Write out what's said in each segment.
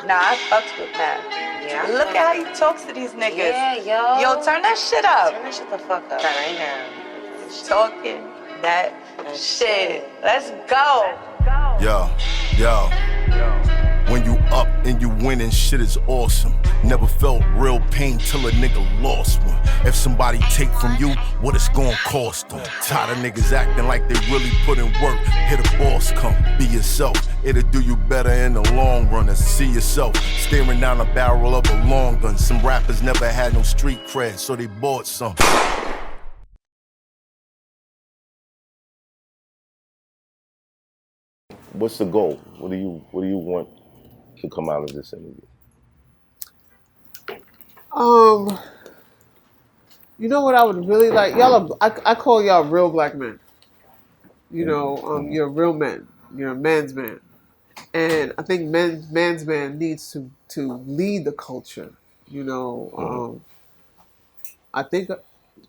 Nah, I fucks with Mac. Yeah. Look at how he talks to these niggas. Yeah, yo. Yo, turn that shit up. Turn that shit the fuck up right now. Talking that shit. Let's go. Yo. When you up and you winning, shit is awesome. Never felt real pain till a nigga lost one. If somebody take from you, what it's gonna cost them? Tired of niggas acting like they really put in work. Here the boss come, be yourself. It'll do you better in the long run than see yourself staring down the barrel of a long gun. Some rappers never had no street cred, so they bought some. What's the goal? What do you want to come out of this interview? You know what I would really like? Y'all are, I call y'all real black men. You know, you're real men. You're a man's man. And I think man's man needs to lead the culture. You know, I think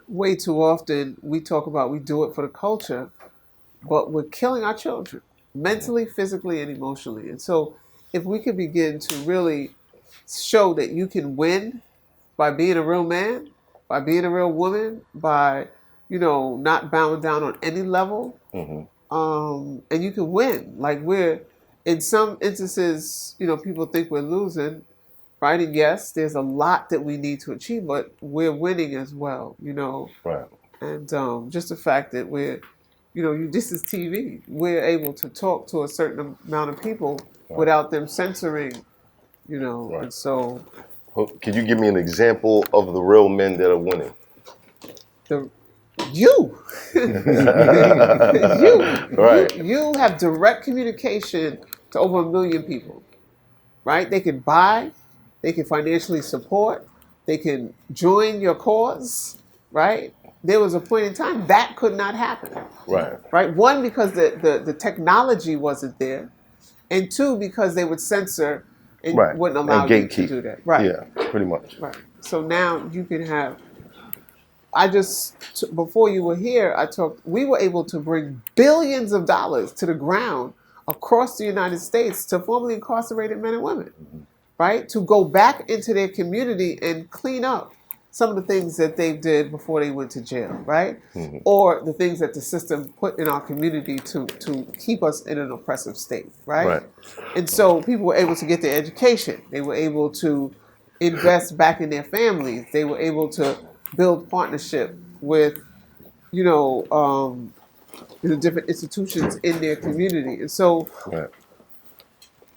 way too often we talk about we do it for the culture, but we're killing our children mentally, physically, and emotionally. And so if we could begin to really show that you can win by being a real man, by being a real woman, by, you know, not bowing down on any level, and you can win. Like, we're, in some instances, you know, people think we're losing, right? And yes, there's a lot that we need to achieve, but we're winning as well, you know. Right. And just the fact that we're, you know, this is TV. We're able to talk to a certain amount of people without them censoring, you know. Right. And so, can you give me an example of the real men that are winning? You right. You have direct communication to over 1 million people, right? They can buy, they can financially support, they can join your cause, right? There was a point in time that could not happen. Right. Right. One, because the technology wasn't there, and two, because they would censor and wouldn't allow you to do that. Right. Yeah, pretty much. Right. So now you can have. Before you were here, we were able to bring billions of dollars to the ground across the United States to formerly incarcerated men and women, right? To go back into their community and clean up some of the things that they did before they went to jail, right? Or the things that the system put in our community to keep us in an oppressive state, right? And so people were able to get their education. They were able to invest back in their families. They were able to build partnership with, you know, the different institutions in their community. And so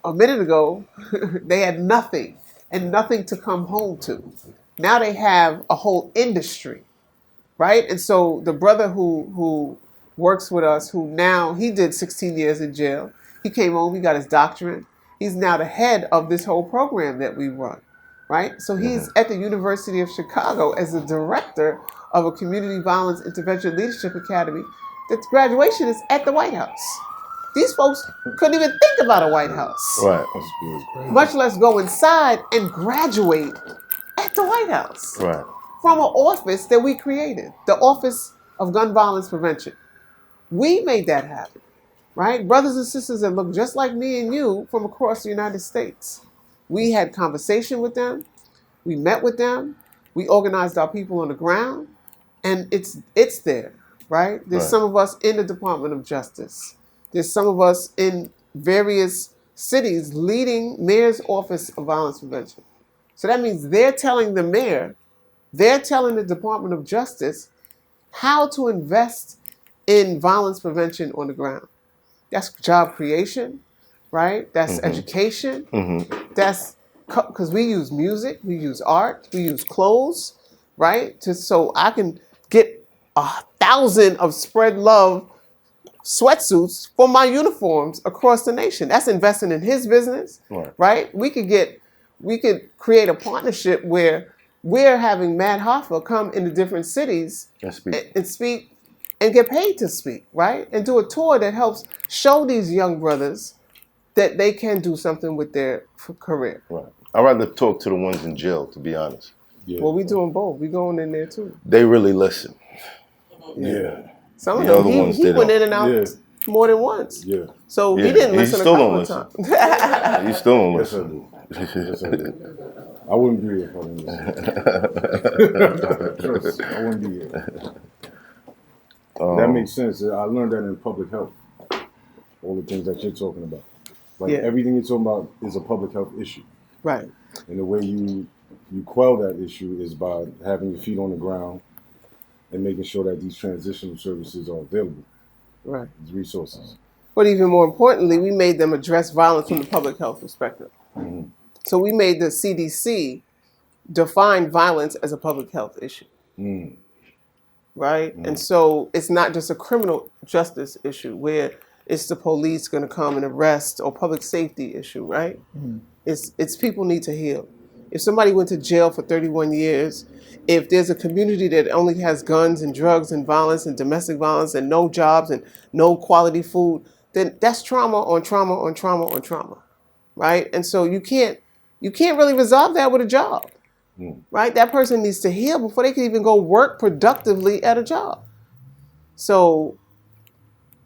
a minute ago, they had nothing and nothing to come home to. Now they have a whole industry, right? And so the brother who works with us, he did 16 years in jail. He came home, he got his doctorate. He's now the head of this whole program that we run. Right? So he's at the University of Chicago as the director of a community violence intervention leadership academy. The graduation is at the White House. These folks couldn't even think about a White House. Right. Much less go inside and graduate at the White House. Right. From an office that we created, the Office of Gun Violence Prevention. We made that happen. Right? Brothers and sisters that look just like me and you from across the United States. We had conversation with them. We met with them. We organized our people on the ground, and it's there, right? There's some of us in the Department of Justice. There's some of us in various cities leading Mayor's Office of Violence Prevention. So that means they're telling the mayor, they're telling the Department of Justice how to invest in violence prevention on the ground. That's job creation. Right? That's education. That's because we use music, we use art, we use clothes, right? So I can get 1,000 of Spread Love sweatsuits for my uniforms across the nation. That's investing in his business, right? We could create a partnership where we're having Mad Hoffa come into different cities and speak and get paid to speak, right? And do a tour that helps show these young brothers that they can do something with their career. Right. I'd rather talk to the ones in jail, to be honest. Yeah. Well, we doing both. We going in there too. They really listen. Yeah. Some of them, he went in and out more than once. Yeah. So he Yeah, didn't he listen a still couple don't of listen. times. You still don't Yes, I listen. do. Yes, I do. I wouldn't be here if I didn't listen. Trust, I wouldn't be here. That makes sense. I learned that in public health. All the things that you're talking about. Like Yeah. everything you're talking about is a public health issue. Right. And the way you quell that issue is by having your feet on the ground and making sure that these transitional services are available. Right. These resources. But even more importantly, we made them address violence from the public health perspective. Mm-hmm. So we made the CDC define violence as a public health issue. Mm. Right? And so it's not just a criminal justice issue where it's the police going to come and arrest, or public safety issue, right? It's people need to heal. If somebody went to jail for 31 years, if there's a community that only has guns and drugs and violence and domestic violence and no jobs and no quality food, then that's trauma on trauma on trauma on trauma, right? And so you can't really resolve that with a job, right? That person needs to heal before they can even go work productively at a job. So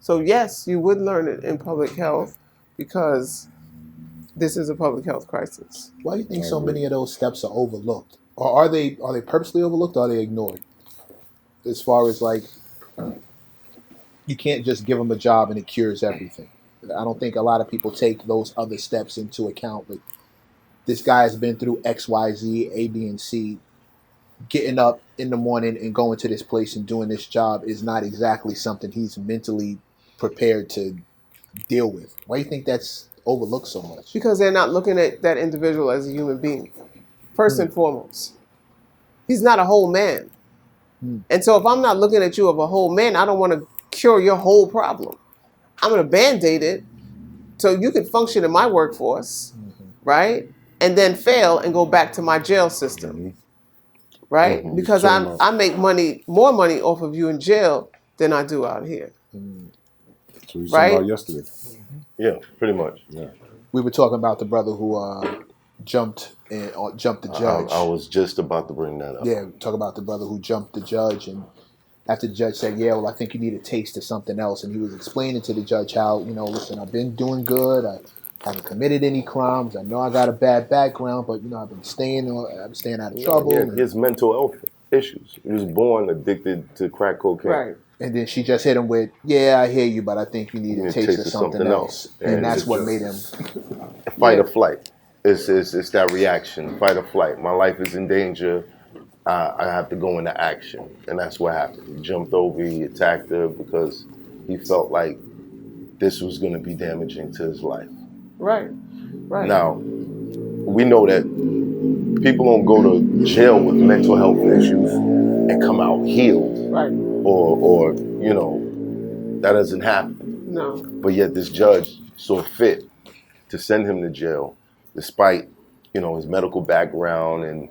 yes, you would learn it in public health because this is a public health crisis. Why do you think so many of those steps are overlooked? Or are they purposely overlooked, or are they ignored? As far as like, you can't just give them a job and it cures everything. I don't think a lot of people take those other steps into account. But this guy has been through X, Y, Z, A, B, and C. Getting up in the morning and going to this place and doing this job is not exactly something he's mentally prepared to deal with. Why do you think that's overlooked so much? Because they're not looking at that individual as a human being, first and foremost. He's not a whole man. And so if I'm not looking at you as a whole man, I don't want to cure your whole problem. I'm going to Band-Aid it so you can function in my workforce, right? And then fail and go back to my jail system, right? Because I make more money off of you in jail than I do out here. So we Right? talking about yesterday. Yeah, pretty much. Yeah. We were talking about the brother who jumped the judge. I was just about to bring that up. Yeah, talk about the brother who jumped the judge, and after the judge said, yeah, well, I think you need a taste of something else. And he was explaining to the judge how, listen, I've been doing good. I haven't committed any crimes. I know I got a bad background, but, I've been staying out of trouble. He has mental health issues. He was born addicted to crack cocaine. Right. And then she just hit him with, yeah, I hear you, but I think you need a taste of something else. And that's what made him... Fight or flight. It's that reaction, fight or flight. My life is in danger. I have to go into action. And that's what happened. He jumped over, he attacked her because he felt like this was going to be damaging to his life. Right. Now, we know that people don't go to jail with mental health issues and come out healed. Right. Or that doesn't happen. No. But yet this judge saw fit to send him to jail, despite, his medical background and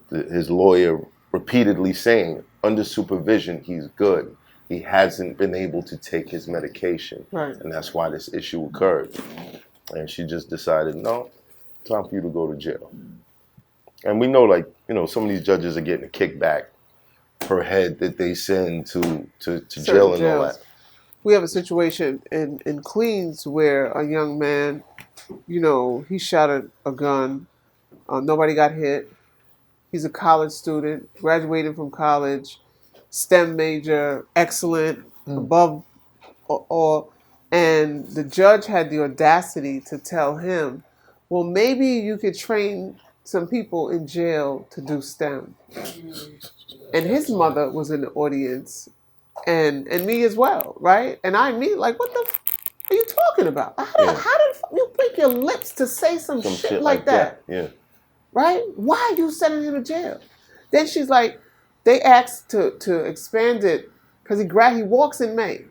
his lawyer repeatedly saying, under supervision, he's good. He hasn't been able to take his medication. Right. And that's why this issue occurred. And she just decided, no, time for you to go to jail. And we know, some of these judges are getting a kickback per head that they send to jail and all that. We have a situation in Queens where a young man, he shot a gun. Nobody got hit. He's a college student, graduated from college, STEM major, excellent, above all. And the judge had the audacity to tell him, well, maybe you could train some people in jail to do STEM. And his mother was in the audience, and me as well, right? And I immediately what the are you talking about? How did you break your lips to say some shit like that? Yeah. Right? Why are you sending him to jail? Then she's like, they asked to expand it because he walks in May.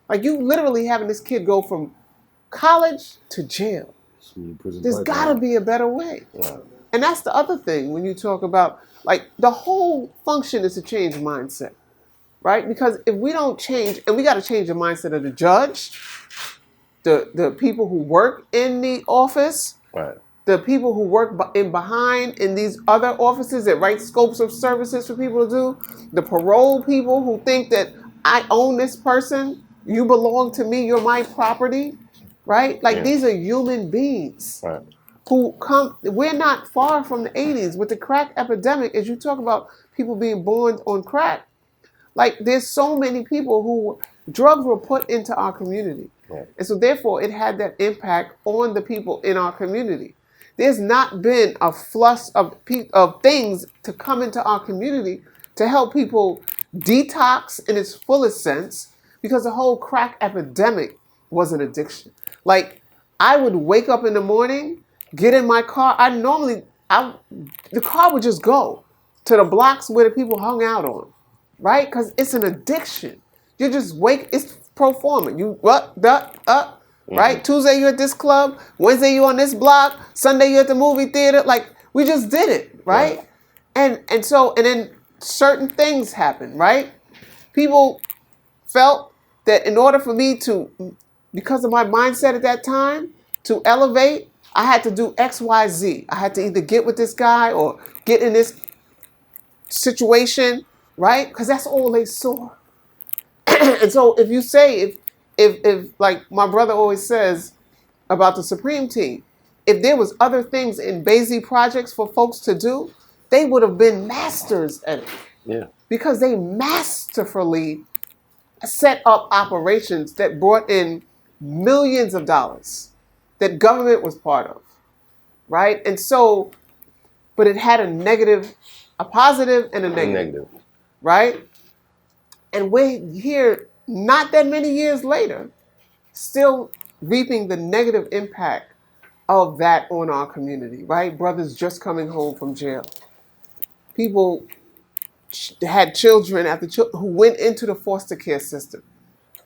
Like, you literally having this kid go from college to jail. There's got to be a better way. Yeah. And that's the other thing when you talk about, the whole function is to change mindset, right? Because if we don't change, and we got to change the mindset of the judge, the people who work in the office, Right. the people who work in these other offices that write scopes of services for people to do, the parole people who think that I own this person, You belong to me. You're my property, right? Like Yeah. these are human beings Right. who come. We're not far from the 80s with the crack epidemic. As you talk about people being born on crack, like there's so many people who drugs were put into our community. Right. And so therefore it had that impact on the people in our community. There's not been a flush of things to come into our community to help people detox in its fullest sense, because the whole crack epidemic was an addiction. Like I would wake up in the morning, get in my car. The car would just go to the blocks where the people hung out on, right? Because it's an addiction. You just it's pro forma. You right? Tuesday you're at this club, Wednesday you're on this block, Sunday you're at the movie theater. Like we just did it, right? And then certain things happen, right? People felt that in order for me to, because of my mindset at that time, to elevate, I had to do X, Y, Z. I had to either get with this guy or get in this situation, right? Because that's all they saw. And so if you say, if like my brother always says about the Supreme Team, if there was other things in Basic projects for folks to do, they would have been masters at it. Yeah. Because they masterfully set up operations that brought in millions of dollars that government was part of, right? And so, but it had a positive and a negative. Right? And we're here not that many years later, still reaping the negative impact of that on our community, right? Brothers just coming home from jail. People had children who went into the foster care system,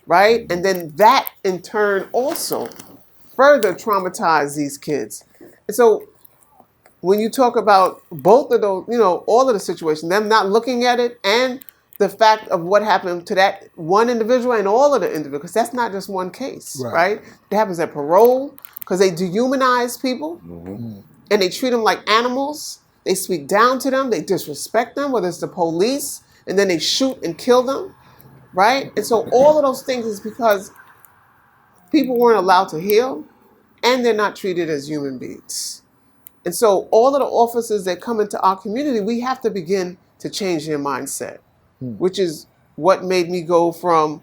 right? And then that in turn also further traumatized these kids. And so when you talk about both of those, all of the situations, them not looking at it and the fact of what happened to that one individual and all of the individuals, because that's not just one case, right? It happens at parole because they dehumanize people and they treat them like animals. They speak down to them. They disrespect them, whether it's the police, and then they shoot and kill them, right? And so all of those things is because people weren't allowed to heal and they're not treated as human beings. And so all of the officers that come into our community, we have to begin to change their mindset, which is what made me go from,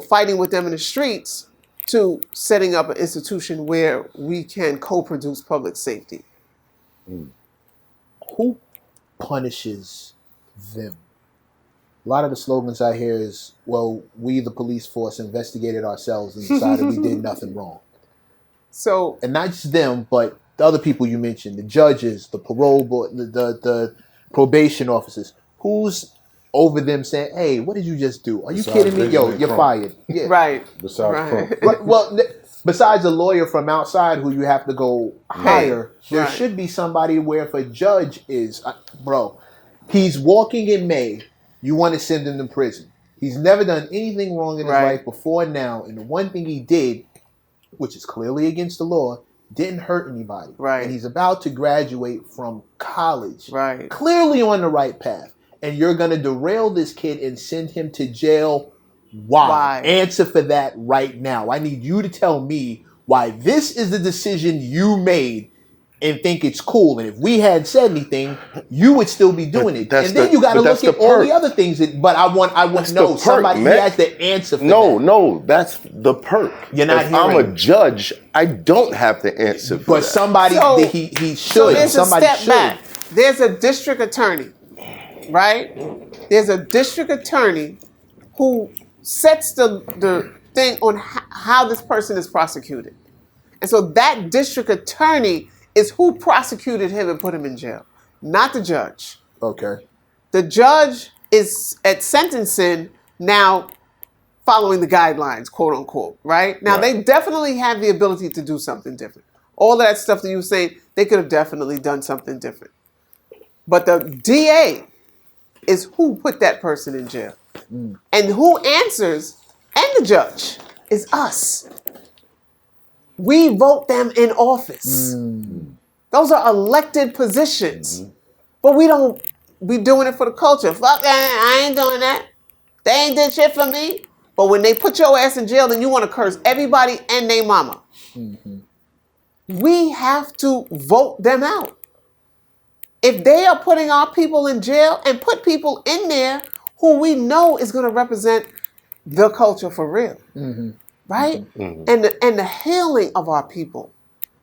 fighting with them in the streets to setting up an institution where we can co-produce public safety. Who punishes them? A lot of the slogans I hear is, well, we, the police force, investigated ourselves and decided we did nothing wrong. So, and not just them, but the other people you mentioned, the judges, the parole board, the probation officers. Who's over them saying, hey, what did you just do? Are you kidding me? Yo, you're fired. Yeah. Right. Besides well, besides a lawyer from outside who you have to go hire, there should be somebody where if a judge is, bro, he's walking in May, you want to send him to prison. He's never done anything wrong in his life before now, and the one thing he did, which is clearly against the law, didn't hurt anybody. Right. And he's about to graduate from college. Right. Clearly on the right path. And you're going to derail this kid and send him to jail. Why? Answer for that right now. I need you to tell me why this is the decision you made and think it's cool. And if we hadn't said anything, you would still be doing it. And then you got to look at all the other things. But I want to know somebody who has the answer for that. No, that's the perk. You're not if I'm a judge, I don't have to answer for that. But somebody, he should. So there's somebody a step back. There's a district attorney, right? There's a district attorney who sets the thing on how this person is prosecuted. And so that district attorney is who prosecuted him and put him in jail, not the judge. Okay. The judge is at sentencing now following the guidelines, quote unquote, right? Now, they definitely have the ability to do something different. All of that stuff that you were saying, they could have definitely done something different. But the DA is who put that person in jail. And who answers, and the judge, is us. We vote them in office. Those are elected positions. But we doing it for the culture. Fuck that, I ain't doing that. They ain't did shit for me. But when they put your ass in jail, then you want to curse everybody and their mama. We have to vote them out. If they are putting our people in jail, and put people in there who we know is going to represent the culture for real, right? And the healing of our people,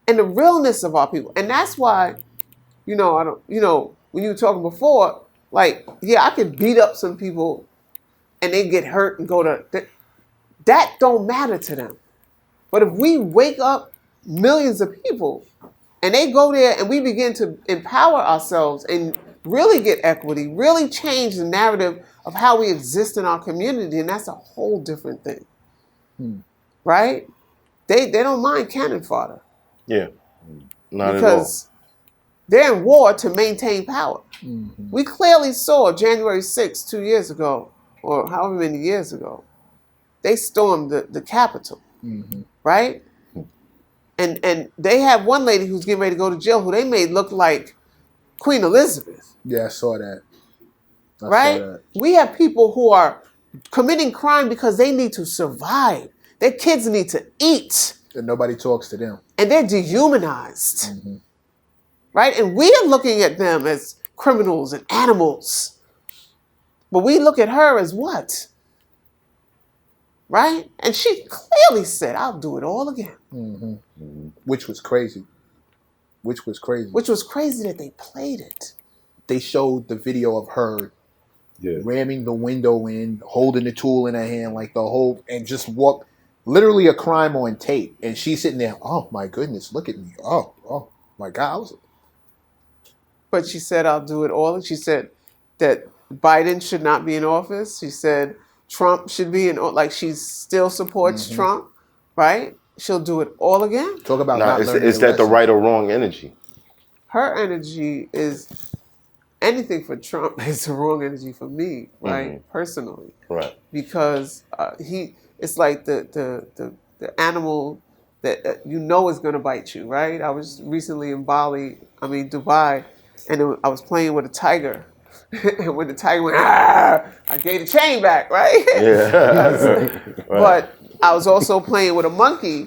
and the realness of our people, and that's why, I don't, when you were talking before, like, yeah, I could beat up some people, and they get hurt and go to that don't matter to them. But if we wake up millions of people, and they go there, and we begin to empower ourselves and really get equity, really change the narrative of how we exist in our community, and that's a whole different thing, right? They don't mind cannon fodder. Yeah, not because they're in war to maintain power. We clearly saw January 6th, 2 years ago, or however many years ago, they stormed the Capitol, right? And they have one lady who's getting ready to go to jail who they made look like Queen Elizabeth. Yeah, I saw that. Right? We have people who are committing crime because they need to survive. Their kids need to eat. And nobody talks to them. And they're dehumanized. Right? And we are looking at them as criminals and animals. But we look at her as what? Right? And she clearly said, I'll do it all again. Which was crazy. Which was crazy. Which was crazy that they played it. They showed the video of her ramming the window in, holding the tool in her hand, like the whole, and just walk, literally a crime on tape. And she's sitting there, oh my goodness, look at me. Oh my God. But she said, I'll do it all. She said that Biden should not be in office. She said Trump should be in, like, she still supports Trump, right? She'll do it all again. Talk about now, is that the right or wrong energy? Her energy is, anything for Trump is the wrong energy for me, right? Personally. Right. Because it's like the animal that is going to bite you, right? I was recently in Dubai, and I was playing with a tiger. And when the tiger went, I gave the chain back, right? Yeah. But I was also playing with a monkey,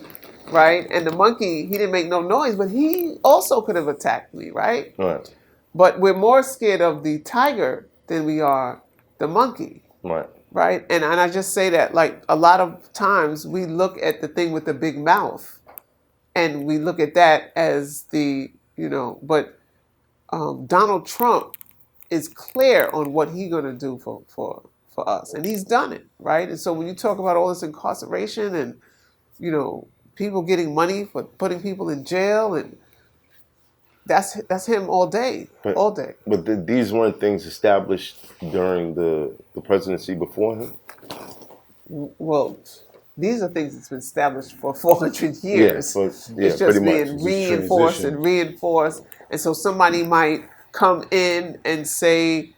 right? And the monkey, he didn't make no noise, but he also could have attacked me, right? Right. But we're more scared of the tiger than we are the monkey. Right. Right? And I just say that, like, a lot of times we look at the thing with the big mouth, and we look at that as but Donald Trump is clear on what he's going to do for us. And he's done it, right? And so when you talk about all this incarceration and, people getting money for putting people in jail, and that's him all day. But these weren't things established during the presidency before him? Well, these are things that's been established for 400 years. It's just being reinforced and reinforced. And so somebody might come in and say,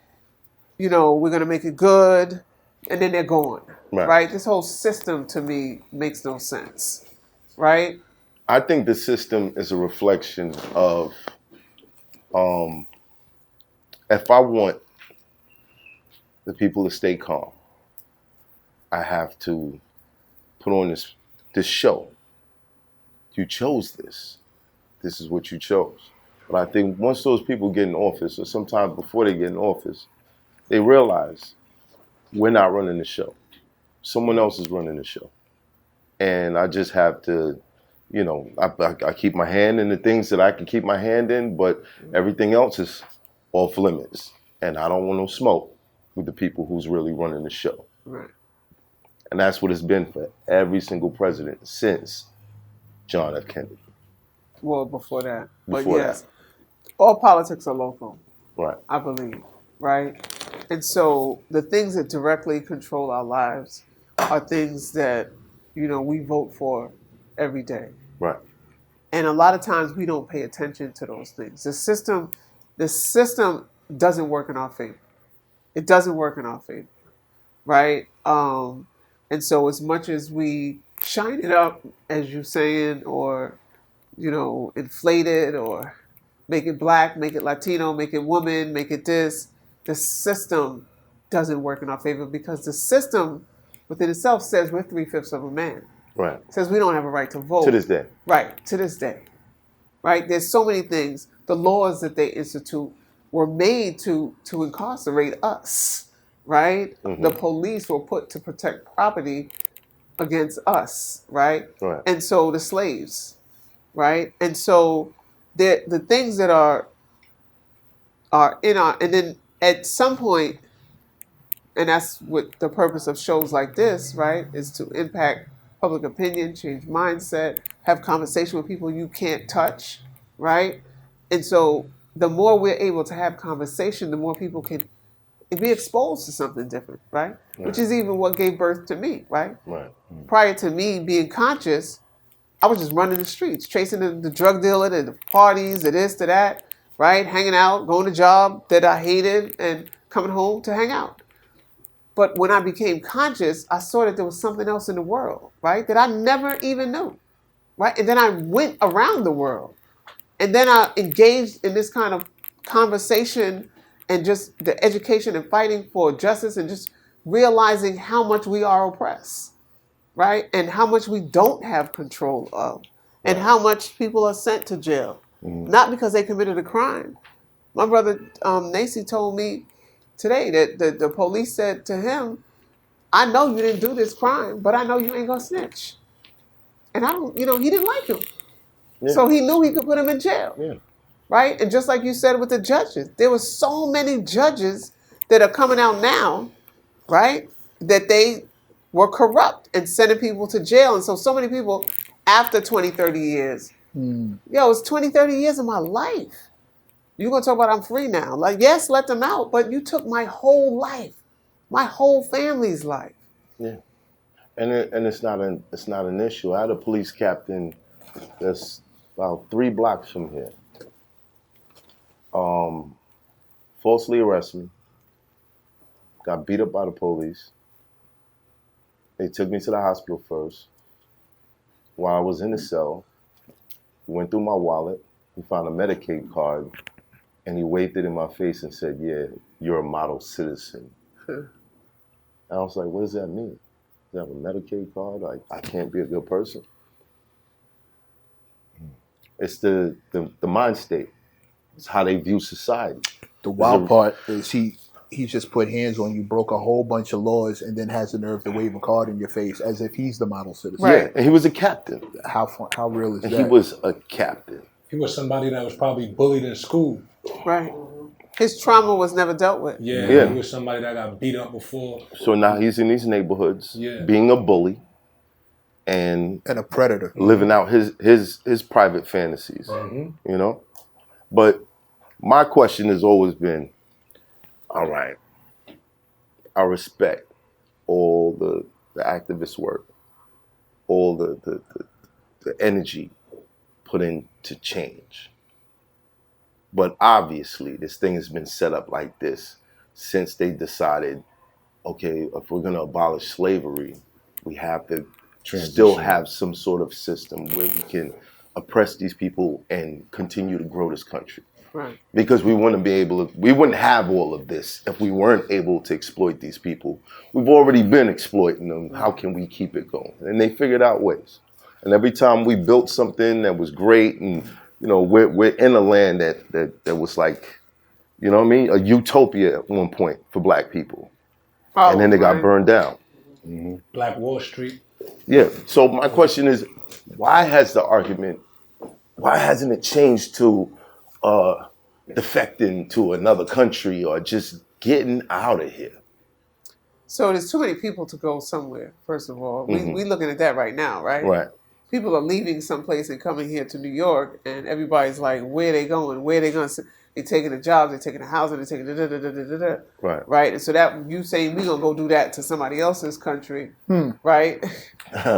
we're going to make it good, and then they're gone. Right? This whole system, to me, makes no sense. Right? I think the system is a reflection of, if I want the people to stay calm, I have to put on this show. You chose this. This is what you chose. But I think once those people get in office, or sometime before they get in office, they realize we're not running the show. Someone else is running the show. And I just have to, I keep my hand in the things that I can keep my hand in, but everything else is off limits. And I don't want no smoke with the people who's really running the show. Right. And that's what it's been for every single president since John F. Kennedy. Well, before that. But Before yes, all politics are local. Right. I believe. Right? And so the things that directly control our lives are things that, we vote for every day. Right. And a lot of times we don't pay attention to those things. The system doesn't work in our favor. It doesn't work in our favor. Right? And so as much as we shine it up, as you're saying, or, inflate it, or make it black, make it Latino, make it woman, make it this, the system doesn't work in our favor, because the system within itself says we're 3/5 of a man. Right. It says we don't have a right to vote. To this day. Right, to this day. Right? There's so many things. The laws that they institute were made to incarcerate us. Right? Mm-hmm. The police were put to protect property against us. Right? Right. And so the slaves. Right? And so the things that are in our, and then at some point, and that's what the purpose of shows like this, right, is to impact public opinion, change mindset, have conversation with people you can't touch, right? And so the more we're able to have conversation, the more people can be exposed to something different, right? Which is even what gave birth to me, right? Right. Prior to me being conscious, I was just running the streets, chasing the drug dealer, the parties, the this, the that, right? Hanging out, going to job that I hated, and coming home to hang out. But when I became conscious, I saw that there was something else in the world, right? That I never even knew, right? And then I went around the world. And then I engaged in this kind of conversation and just the education and fighting for justice and just realizing how much we are oppressed, right? And how much we don't have control of. And how much people are sent to jail. Not because they committed a crime. My brother Nacy told me today that the police said to him, I know you didn't do this crime, but I know you ain't gonna snitch. And I don't, he didn't like him. Yeah. So he knew he could put him in jail. Yeah. Right? And just like you said with the judges, there were so many judges that are coming out now, right? That they were corrupt and sending people to jail. And so many people after 20, 30 years, it's 20, 30 years of my life. You're going to talk about I'm free now. Like, yes, let them out, but you took my whole life, my whole family's life. Yeah. And it's not an issue. I had a police captain that's about 3 blocks from here. Falsely arrested me. Got beat up by the police. They took me to the hospital first. While I was in the cell, he went through my wallet. He found a Medicaid card, and he waved it in my face and said, "Yeah, you're a model citizen." And I was like, "What does that mean? You have a Medicaid card? Like, I can't be a good person?" It's the mind state. It's how they view society. The wild part is he just put hands on you, broke a whole bunch of laws, and then has the nerve to wave a card in your face as if he's the model citizen. Right. Yeah, and he was a captain. How real is And that? he was a captain. He was somebody that was probably bullied in school. Right. His trauma was never dealt with. Yeah. He was somebody that got beat up before. So now he's in these neighborhoods, Yeah. being a bully, and a predator. living out his private fantasies. Mm-hmm. But my question has always been, all right, I respect all the activist work, all the energy put into change. But obviously, this thing has been set up like this since they decided, okay, if we're going to abolish slavery, we have to still have some sort of system where we can oppress these people and continue to grow this country. Right. Because we wouldn't have all of this if we weren't able to exploit these people. We've already been exploiting them. How can we keep it going? And they figured out ways. And every time we built something that was great, and we're in a land that was like, a utopia at one point for Black people. Oh, and then they got burned down. Black Wall Street. Yeah. So my question is, why hasn't it changed to defecting to another country or just getting out of here? So there's too many people to go somewhere, first of all. We looking at that right now, right? Right. People are leaving someplace and coming here to New York, and everybody's like, where are they going? Where are they going? They're taking a job, they're taking a housing, they're taking da-da-da-da-da-da. Right. Right? And so that you saying we going to go do that to somebody else's country, right?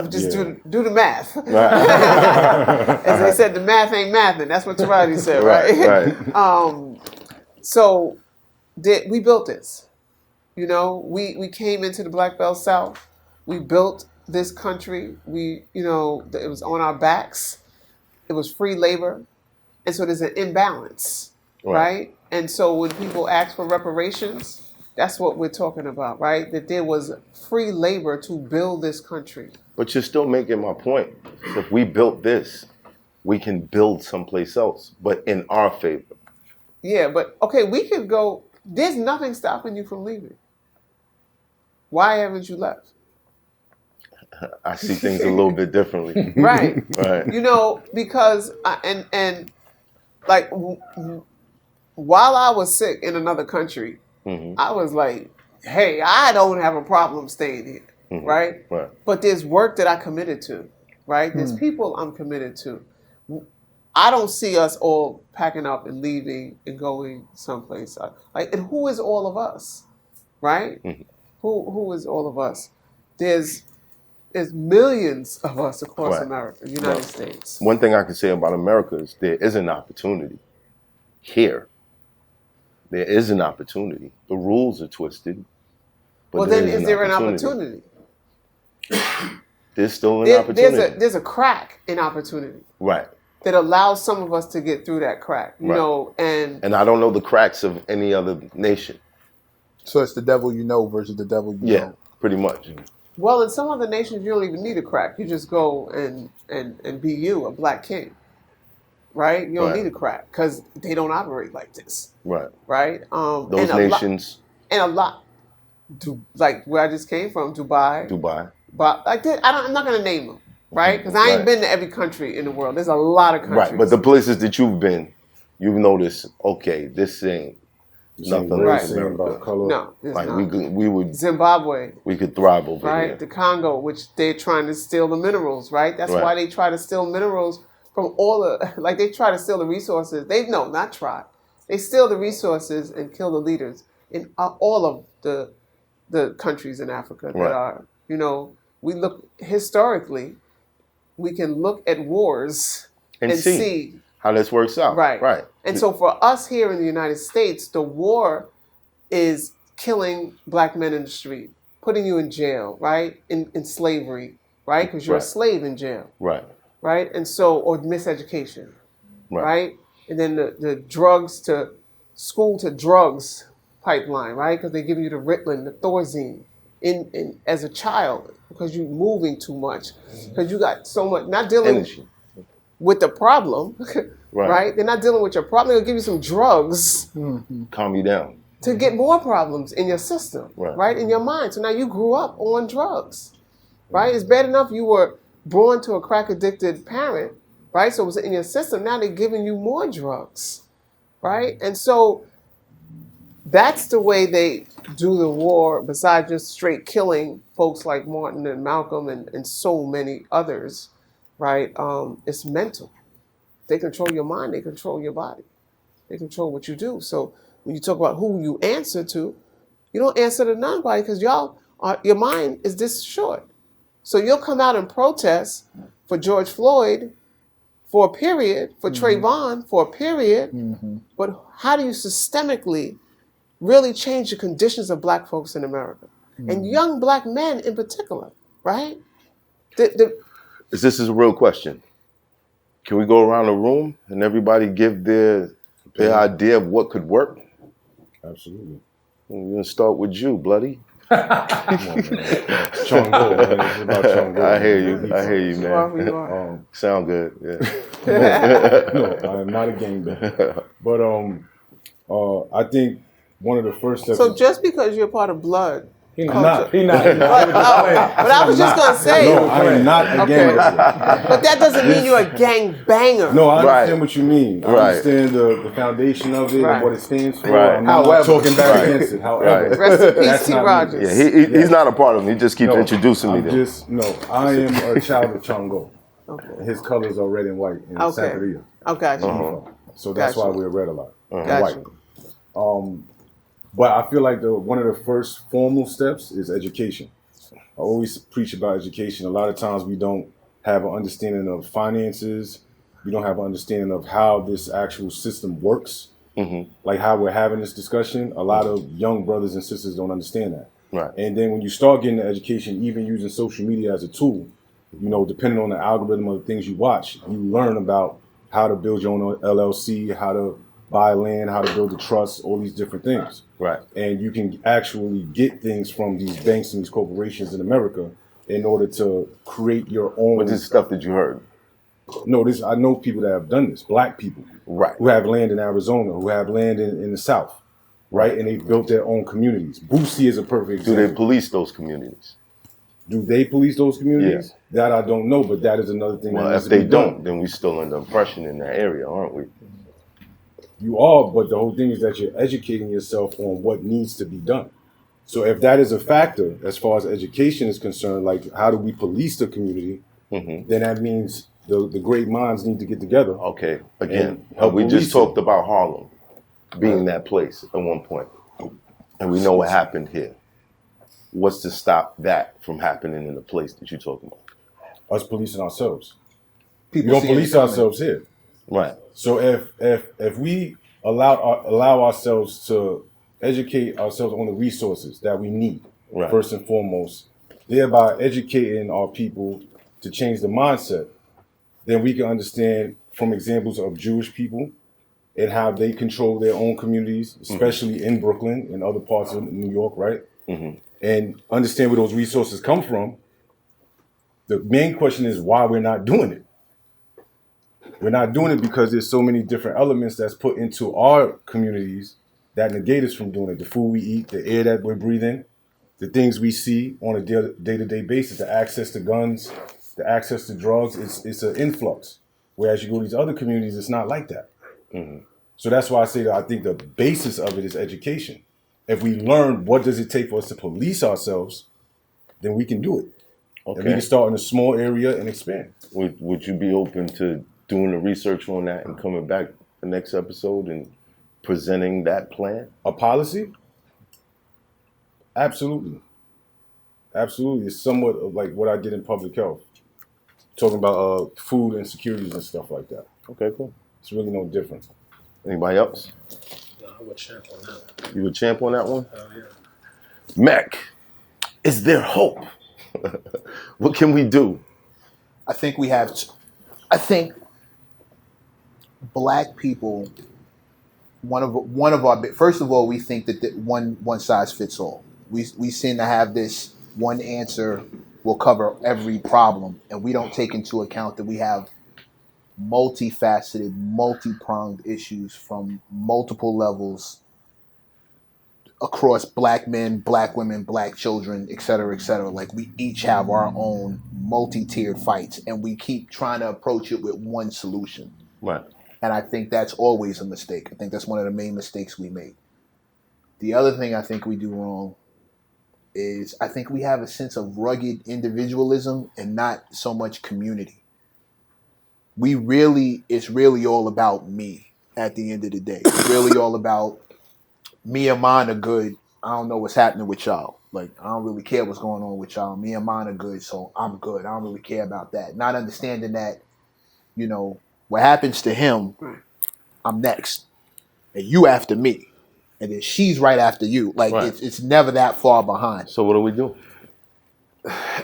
Just do the math. Right. As they said, the math ain't mathing. That's what Taraji said, right? Right. So we built this. We came into the Black Belt South. We built this country. It was on our backs. It was free labor. And so there's an imbalance, right? And so when people ask for reparations, That's what we're talking about, right? That there was free labor to build this country. But you're still making my point. If we built this, we can build someplace else, but in our favor. Yeah, but okay, we could go. There's nothing stopping you from leaving. Why haven't you left? I see things a little bit differently. Right. Right. You know, because like while I was sick in another country, I was like, hey, I don't have a problem staying here, right? Right. But there's work that I committed to, right? There's people I'm committed to. I don't see us all packing up and leaving and going someplace. Like, and who is all of us, right? Who is all of us? There's millions of us across America, United States. One thing I can say about America is there is an opportunity here. There is an opportunity. The rules are twisted. But Well, then is there an opportunity? There's still an opportunity. There's a crack in opportunity. Right. That allows some of us to get through that crack, you know, and I don't know the cracks of any other nation. So it's the devil you know versus the devil you know. Pretty much. Well, in some other nations, you don't even need a crack. You just go and be you, a black king, right? You don't need a crack because they don't operate like this, Right. right? Those nations. A lot, like where I just came from, Dubai. But like this, I'm not gonna name them, right? Because I ain't been to every country in the world. There's a lot of countries. Right, but the places that you've been, you've noticed. Okay, this ain't nothing like about color. No, it's like not. we would Zimbabwe. We could thrive over right? here. The Congo, which they're trying to steal the minerals, right? That's why they try to steal minerals from all the, like they try to steal the resources. Not try. They steal the resources and kill the leaders in all of the countries in Africa that are, you know, we look historically, we can look at wars and see how this works out. Right. And so for us here in the United States, the war is killing black men in the street, putting you in jail, right? In slavery, right? Because you're a slave in jail. Right. And so, or miseducation. Right. And then the drugs to school to drugs pipeline, right? Because they give you the Ritalin, the Thorazine in as a child because you're moving too much. Because you got so much, not dealing with the problem, right? They're not dealing with your problem. They'll give you some drugs. Calm you down. To get more problems in your system, right? In your mind. So now you grew up on drugs, right? It's bad enough you were born to a crack addicted parent, right? So it was in your system. Now they're giving you more drugs, right? And so that's the way they do the war, besides just straight killing folks like Martin and Malcolm and so many others, right? It's mental. They control your mind, they control your body. They control what you do. So when you talk about who you answer to, you don't answer to nobody because your mind is this short. So you'll come out and protest for George Floyd for a period, for Trayvon for a period, but how do you systemically really change the conditions of black folks in America? And young black men in particular, right? This is a real question. Can we go around the room and everybody give their idea of what could work? Absolutely. We're going to start with you, Bloody. Chongo, man. It's about Chongo. I hear you, man. Sound good, yeah. No, I am not a gangbanger. But I think one of the first steps. So just because you're part of blood. He's not. But I was just gonna say. No, I am not a gangbanger. But that doesn't mean you're a gangbanger. No, I understand what you mean. I understand the foundation of it and what it stands for. Right. I'm not talking back against it. However, rest in peace, T. Rogers. Yeah, he's not a part of it. He just keeps introducing me. I am a child of Chongo. Okay. His colors are red and white in Santeria. Oh, gotcha. So that's why we're red a lot. Gotcha. White. But I feel like one of the first formal steps is education. I always preach about education. A lot of times we don't have an understanding of finances. We don't have an understanding of how this actual system works. Like how we're having this discussion. A lot of young brothers and sisters don't understand that. Right. And then when you start getting the education, even using social media as a tool, you know, depending on the algorithm of the things you watch, you learn about how to build your own LLC, how to buy land, how to build a trust, all these different things. Right. And you can actually get things from these banks and these corporations in America in order to create your own. But this is stuff that you heard. No, I know people that have done this. Black people, right, who have land in Arizona, who have land in the South, right, and they've built their own communities. Boosie is a perfect example. Do they police those communities? Do they police those communities? Yeah. That I don't know, but that is another thing. Well, that needs if to be they don't, done. then we still under oppression in that area, aren't we? You are, but the whole thing is that you're educating yourself on what needs to be done. So if that is a factor as far as education is concerned, like how do we police the community, then that means the great minds need to get together. Okay, again, help we just police talked about Harlem being that place at one point, and we know what happened here. What's to stop that from happening in the place that you're talking about? Us policing ourselves. People we don't see it police coming. ourselves here. Right. So if we allow ourselves to educate ourselves on the resources that we need, right, first and foremost, thereby educating our people to change the mindset, then we can understand from examples of Jewish people and how they control their own communities, especially in Brooklyn and other parts of New York, right? And understand where those resources come from. The main question is why we're not doing it. We're not doing it because there's so many different elements that's put into our communities that negate us from doing it. The food we eat, the air that we're breathing, the things we see on a day-to-day basis, the access to guns, the access to drugs, it's an influx. Whereas you go to these other communities, it's not like that. So that's why I say that I think the basis of it is education. If we learn what does it take for us to police ourselves, then we can do it. Okay. And we can start in a small area and expand. Would you be open to doing the research on that and coming back the next episode and presenting that plan? A policy? Absolutely. Absolutely. It's somewhat of like what I did in public health. Talking about food insecurities and stuff like that. Okay, cool. It's really no different. Anybody else? No, I would champ on that. You would champ on that one? Hell yeah. MECC, is there hope? What can we do? I think we have. I think Black people. One of our first of all, we think that one size fits all. We seem to have this one answer will cover every problem, and we don't take into account that we have multifaceted, multi-pronged issues from multiple levels across Black men, Black women, Black children, et cetera, et cetera. Like we each have our own multi-tiered fights, and we keep trying to approach it with one solution. Right. And I think that's always a mistake. I think that's one of the main mistakes we make. The other thing I think we do wrong is I think we have a sense of rugged individualism and not so much community. It's really all about me at the end of the day. It's really all about me and mine are good. I don't know what's happening with y'all. Like, I don't really care what's going on with y'all. Me and mine are good, so I'm good. I don't really care about that. Not understanding that, you know, what happens to him, I'm next. And you after me. And then she's right after you. Like, it's never that far behind. So what do we do?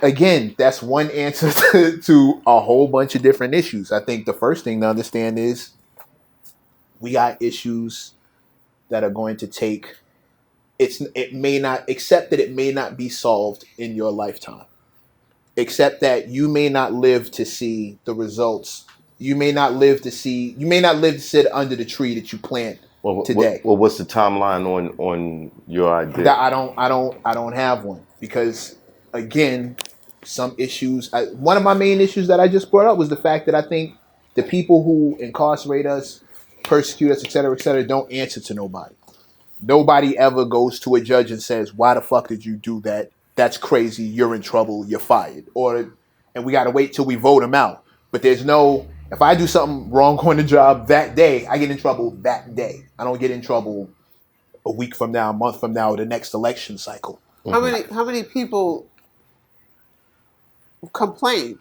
Again, that's one answer to a whole bunch of different issues. I think the first thing to understand is we got issues that are going to take, it may not be solved in your lifetime. Except that you may not live to see the results. You may not live to sit under the tree that you plant today. Well, what's the timeline on your idea? That I don't have one, because again, some issues. One of my main issues that I just brought up was the fact that I think the people who incarcerate us, persecute us, et cetera, don't answer to nobody. Nobody ever goes to a judge and says, "Why the fuck did you do that? That's crazy. You're in trouble. You're fired." And we got to wait till we vote them out. But there's no. If I do something wrong on the job that day, I get in trouble that day. I don't get in trouble a week from now, a month from now, or the next election cycle. How many people complain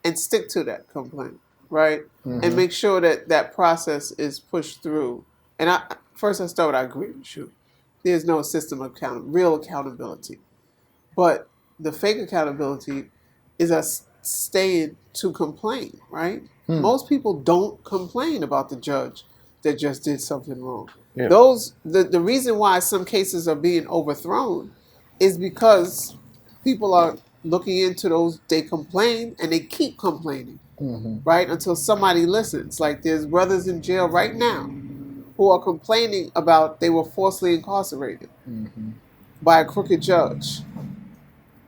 and stick to that complaint, right? And make sure that that process is pushed through. And I agree with you. There's no system of real accountability. But the fake accountability is us staying to complain, right? Most people don't complain about the judge that just did something wrong. Yeah. The reason why some cases are being overthrown is because people are looking into those. They complain and they keep complaining, right, until somebody listens. Like there's brothers in jail right now who are complaining about they were forcibly incarcerated by a crooked judge.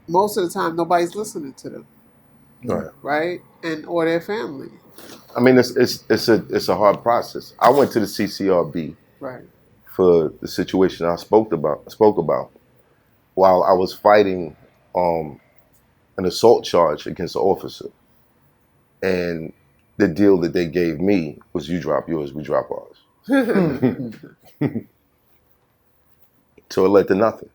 Most of the time, nobody's listening to them, Right. right, and or their family, I mean, it's a hard process. I went to the CCRB right. for the situation I spoke about while I was fighting an assault charge against an officer, and the deal that they gave me was you drop yours, we drop ours. So it led to nothing.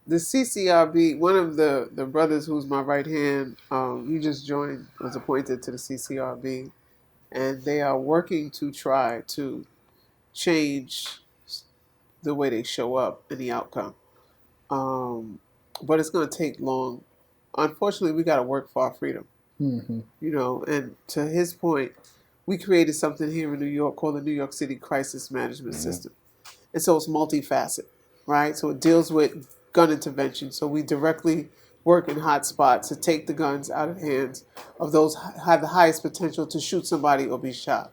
The CCRB, one of the brothers who's my right hand, he just joined, was appointed to the CCRB, and they are working to try to change the way they show up and the outcome. But it's going to take long. Unfortunately, we got to work for our freedom. You know, and to his point, we created something here in New York called the New York City Crisis Management System. And so it's multifaceted, right? So it deals with gun intervention. So we directly work in hot spots to take the guns out of the hands of those who have the highest potential to shoot somebody or be shot.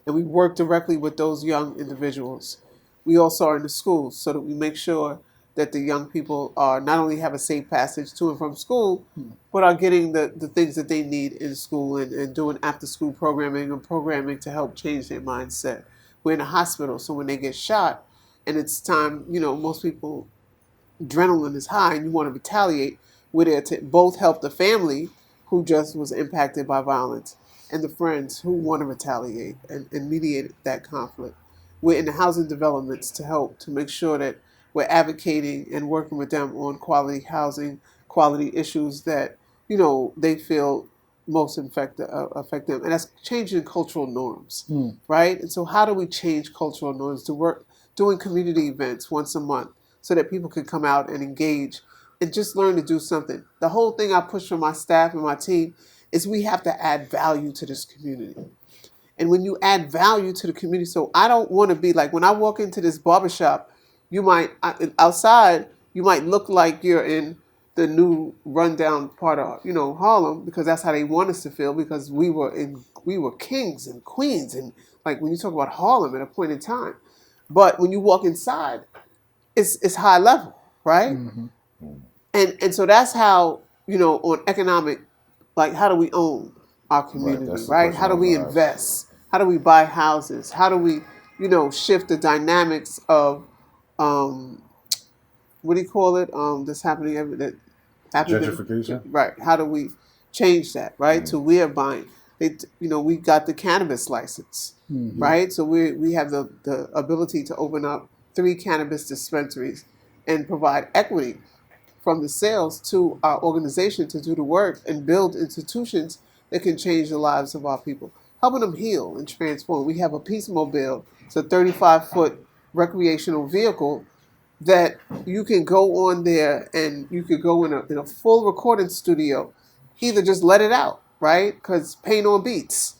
And we work directly with those young individuals. We also are in the schools so that we make sure that the young people are not only have a safe passage to and from school, but are getting the things that they need in school and doing after school programming and programming to help change their mindset. We're in a hospital, so when they get shot and it's time, you know, most people, adrenaline is high and you want to retaliate, we're there to both help the family who just was impacted by violence and the friends who want to retaliate and mediate that conflict. We're in the housing developments to help to make sure that we're advocating and working with them on quality housing, quality issues that, you know, they feel most affect them. And that's changing cultural norms, right? And so how do we change cultural norms to work doing community events once a month so that people can come out and engage and just learn to do something? The whole thing I push for my staff and my team is we have to add value to this community. And when you add value to the community, so I don't want to be like, when I walk into this barbershop, you might, outside, you might look like you're in the new rundown part of, you know, Harlem, because that's how they want us to feel, because we were kings and queens, and like when you talk about Harlem at a point in time. But when you walk inside, it's high level, right? And so that's how, you know, on economic, like how do we own our community, right? How do we invest? How do we buy houses? How do we, you know, shift the dynamics of what do you call it? That's happening Gentrification. Right. How do we change that? Right. To we're buying. You know, we got the cannabis license, right? So we have the ability to open up 3 cannabis dispensaries and provide equity from the sales to our organization to do the work and build institutions that can change the lives of our people, helping them heal and transform. We have a Peace Mobile. It's a 35-foot recreational vehicle that you can go on there and you could go in a full recording studio, either just let it out, right? Because paint on beats,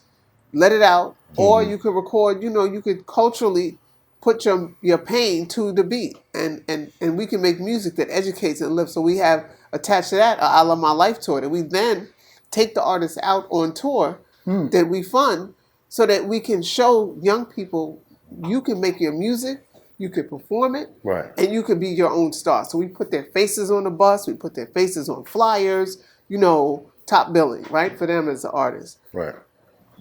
let it out, or you could record, you know, you could culturally put your pain to the beat and we can make music that educates and lifts. So we have attached to that a La My Life tour that we then take the artists out on tour that we fund so that we can show young people you can make your music, you can perform it, Right. and you can be your own star. So we put their faces on the bus, we put their faces on flyers, you know, top billing, right, for them as an artist. Right.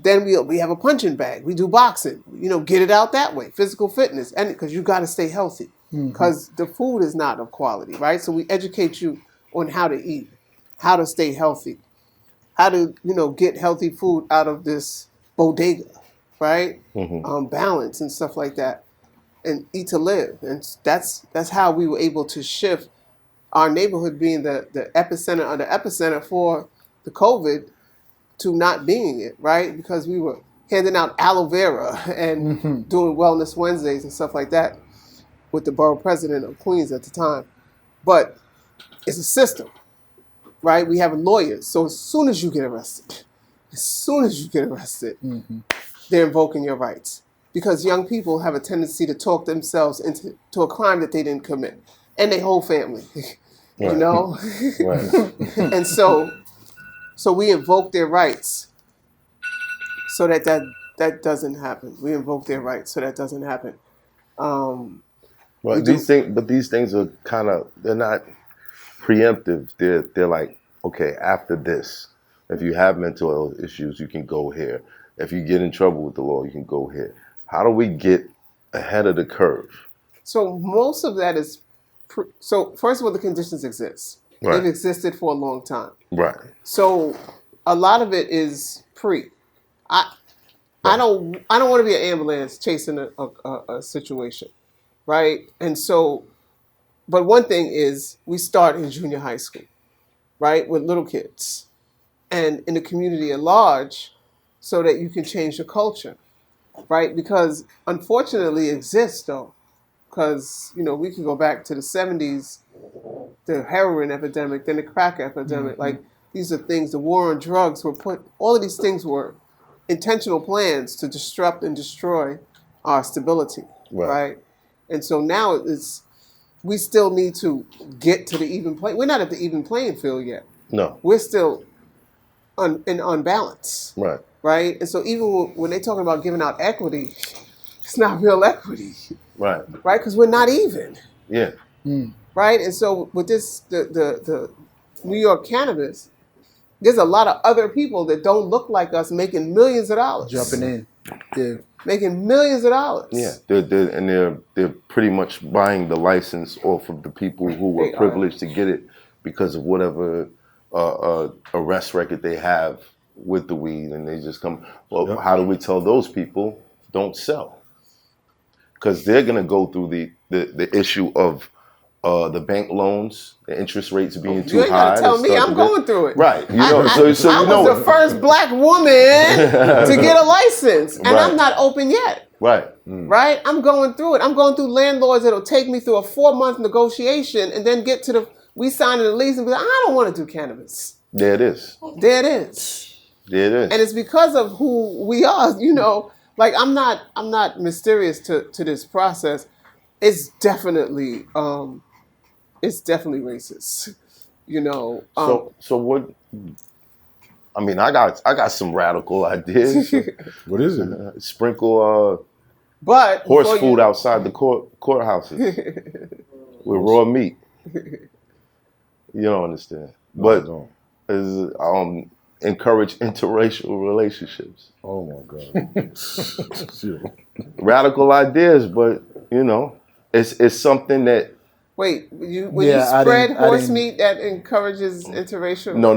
Then we have a punching bag. We do boxing, you know, get it out that way, physical fitness, and because you got to stay healthy because the food is not of quality, right? So we educate you on how to eat, how to stay healthy, how to, you know, get healthy food out of this bodega, right? Balance and stuff like that, and eat to live. And that's how we were able to shift our neighborhood being the epicenter for the COVID to not being it, right? Because we were handing out aloe vera and doing Wellness Wednesdays and stuff like that with the borough president of Queens at the time. But it's a system, right? We have lawyers. So as soon as you get arrested, as soon as you get arrested, they're invoking your rights. Because young people have a tendency to talk themselves into a crime that they didn't commit. And their whole family, you Right. know? Right. And so we invoke their rights so that doesn't happen. We invoke their rights so that doesn't happen. Well, these things are kind of, they're not preemptive. They're like, okay, after this, if you have mental health issues, you can go here. If you get in trouble with the law, you can go here. How do we get ahead of the curve? So most of that is, so first of all, the conditions exist. Right. They've existed for a long time. Right. So a lot of it is pre. I don't want to be an ambulance chasing a situation, right? And so, but one thing is we start in junior high school, right, with little kids, and in the community at large, so that you can change the culture, right? Because unfortunately, it exists though, because we can go back to the 70s, the heroin epidemic, then the crack epidemic. Like these are things. The war on drugs were all of these things were intentional plans to disrupt and destroy our stability, right? And so now we still need to get to the even play. We're not at the even playing field yet. No. We're still in unbalance, Right. right? And so even when they're talking about giving out equity, it's not real equity, Right. right? Because we're not even, Yeah. right? And so with this, the New York cannabis, there's a lot of other people that don't look like us making millions of dollars. Jumping in. Yeah. Making millions of dollars. Yeah. They're pretty much buying the license off of the people who were privileged to get it because of whatever arrest record they have with the weed, and they just come. Well, how do we tell those people don't sell? Because they're gonna go through the issue of the bank loans, the interest rates being too high. You ain't gotta tell me, I'm going through it. Right. I was the first black woman to get a license, and I'm not open yet. Right. Right? I'm going through it. I'm going through landlords that'll take me through a 4-month negotiation and then get to we sign the lease and be like, I don't want to do cannabis. There it is. There it is. There it is. And it's because of who we are, like I'm not mysterious to this process. It's definitely racist. So what? I mean, I got some radical ideas. What is it? Sprinkle but horse food outside the courthouses with raw meat. You don't understand. But encourage interracial relationships. Oh my God. Radical ideas, but it's something that. Wait, when you spread horse meat that encourages interracial? No.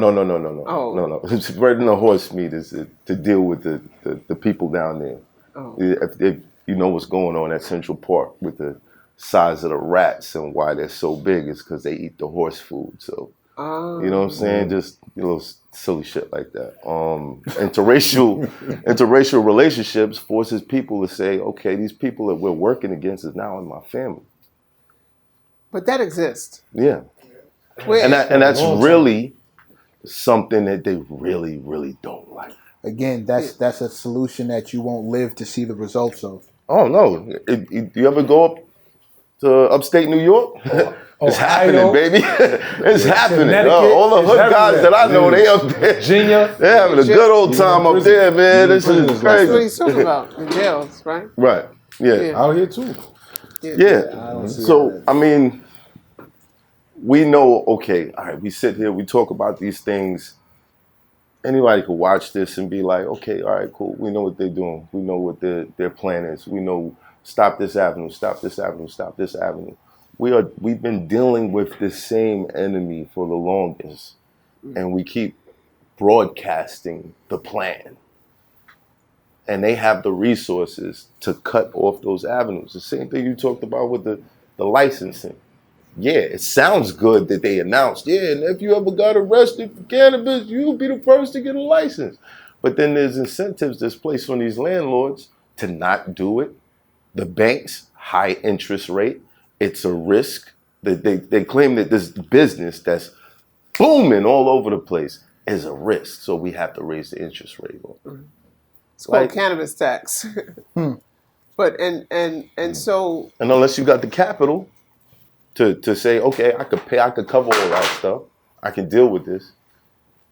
Oh. No. Spreading the horse meat is to deal with the people down there. Oh. If you know what's going on at Central Park with the size of the rats and why they're so big, is because they eat the horse food. So you know what I'm saying? Just little silly shit like that. Interracial relationships forces people to say, okay, these people that we're working against is now in my family. But that exists. Yeah. And that's really something that they really, really don't like. Again, that's a solution that you won't live to see the results of. Oh no! You ever go up to upstate New York? It's happening, baby. It's happening. All the hood guys that I know, they up there. Virginia, they're having a good old time up there, man. This is crazy. That's what he's talking about in jails, right? Right. Yeah. Out here too. Yeah. So I mean, we know. Okay. All right. We sit here. We talk about these things. Anybody could watch this and be like, okay, all right, cool. We know what they're doing. We know what their plan is. We know stop this avenue, stop this avenue, stop this avenue. We've been dealing with the same enemy for the longest, and we keep broadcasting the plan. And they have the resources to cut off those avenues. The same thing you talked about with the licensing. Yeah, it sounds good that they announced, and if you ever got arrested for cannabis, you'll be the first to get a license. But then there's incentives that's placed on these landlords to not do it. The banks, high interest rate, it's a risk. They claim that this business that's booming all over the place, is a risk. So we have to raise the interest rate. It's called Like- cannabis tax. But and so And unless you got the capital to say, okay, I could cover all that stuff. I can deal with this.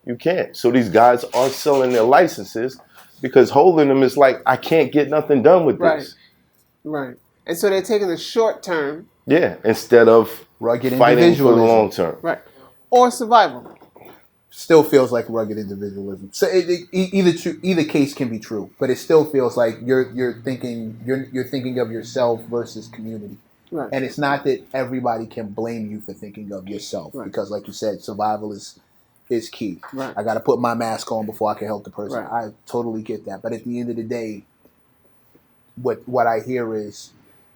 You can't. So these guys are selling their licenses because holding them is like, I can't get nothing done with this. right. And so they're taking the short term, Yeah, instead of Rugged fighting for the individualism. long term. right, or survival. Still feels like rugged individualism. So either case can be true, but it still feels like you're thinking of yourself versus community. Right. And it's not that everybody can blame you for thinking of yourself, Right. because, like you said, survival is key. Right. I got to put my mask on before I can help the person. Right. I totally get that. But at the end of the day, what I hear is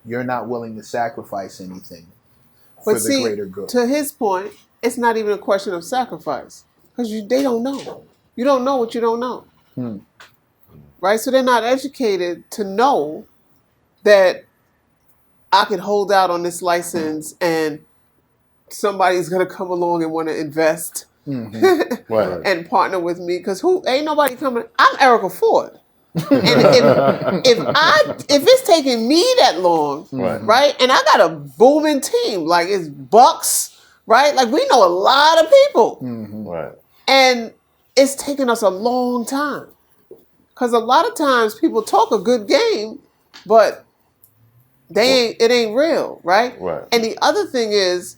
you're not willing to sacrifice anything for But the see, greater good. to his point, it's not even a question of sacrifice because they don't know. You don't know what you don't know, right? So they're not educated to know that I can hold out on this license and somebody's gonna come along and want to invest Right. and partner with me because who ain't nobody coming. I'm Erica Ford. And if it's taking me that long, right? And I got a booming team, like it's Bucks, right? Like we know a lot of people, Right. and it's taking us a long time because a lot of times people talk a good game, but it ain't real, right? Right. And the other thing is,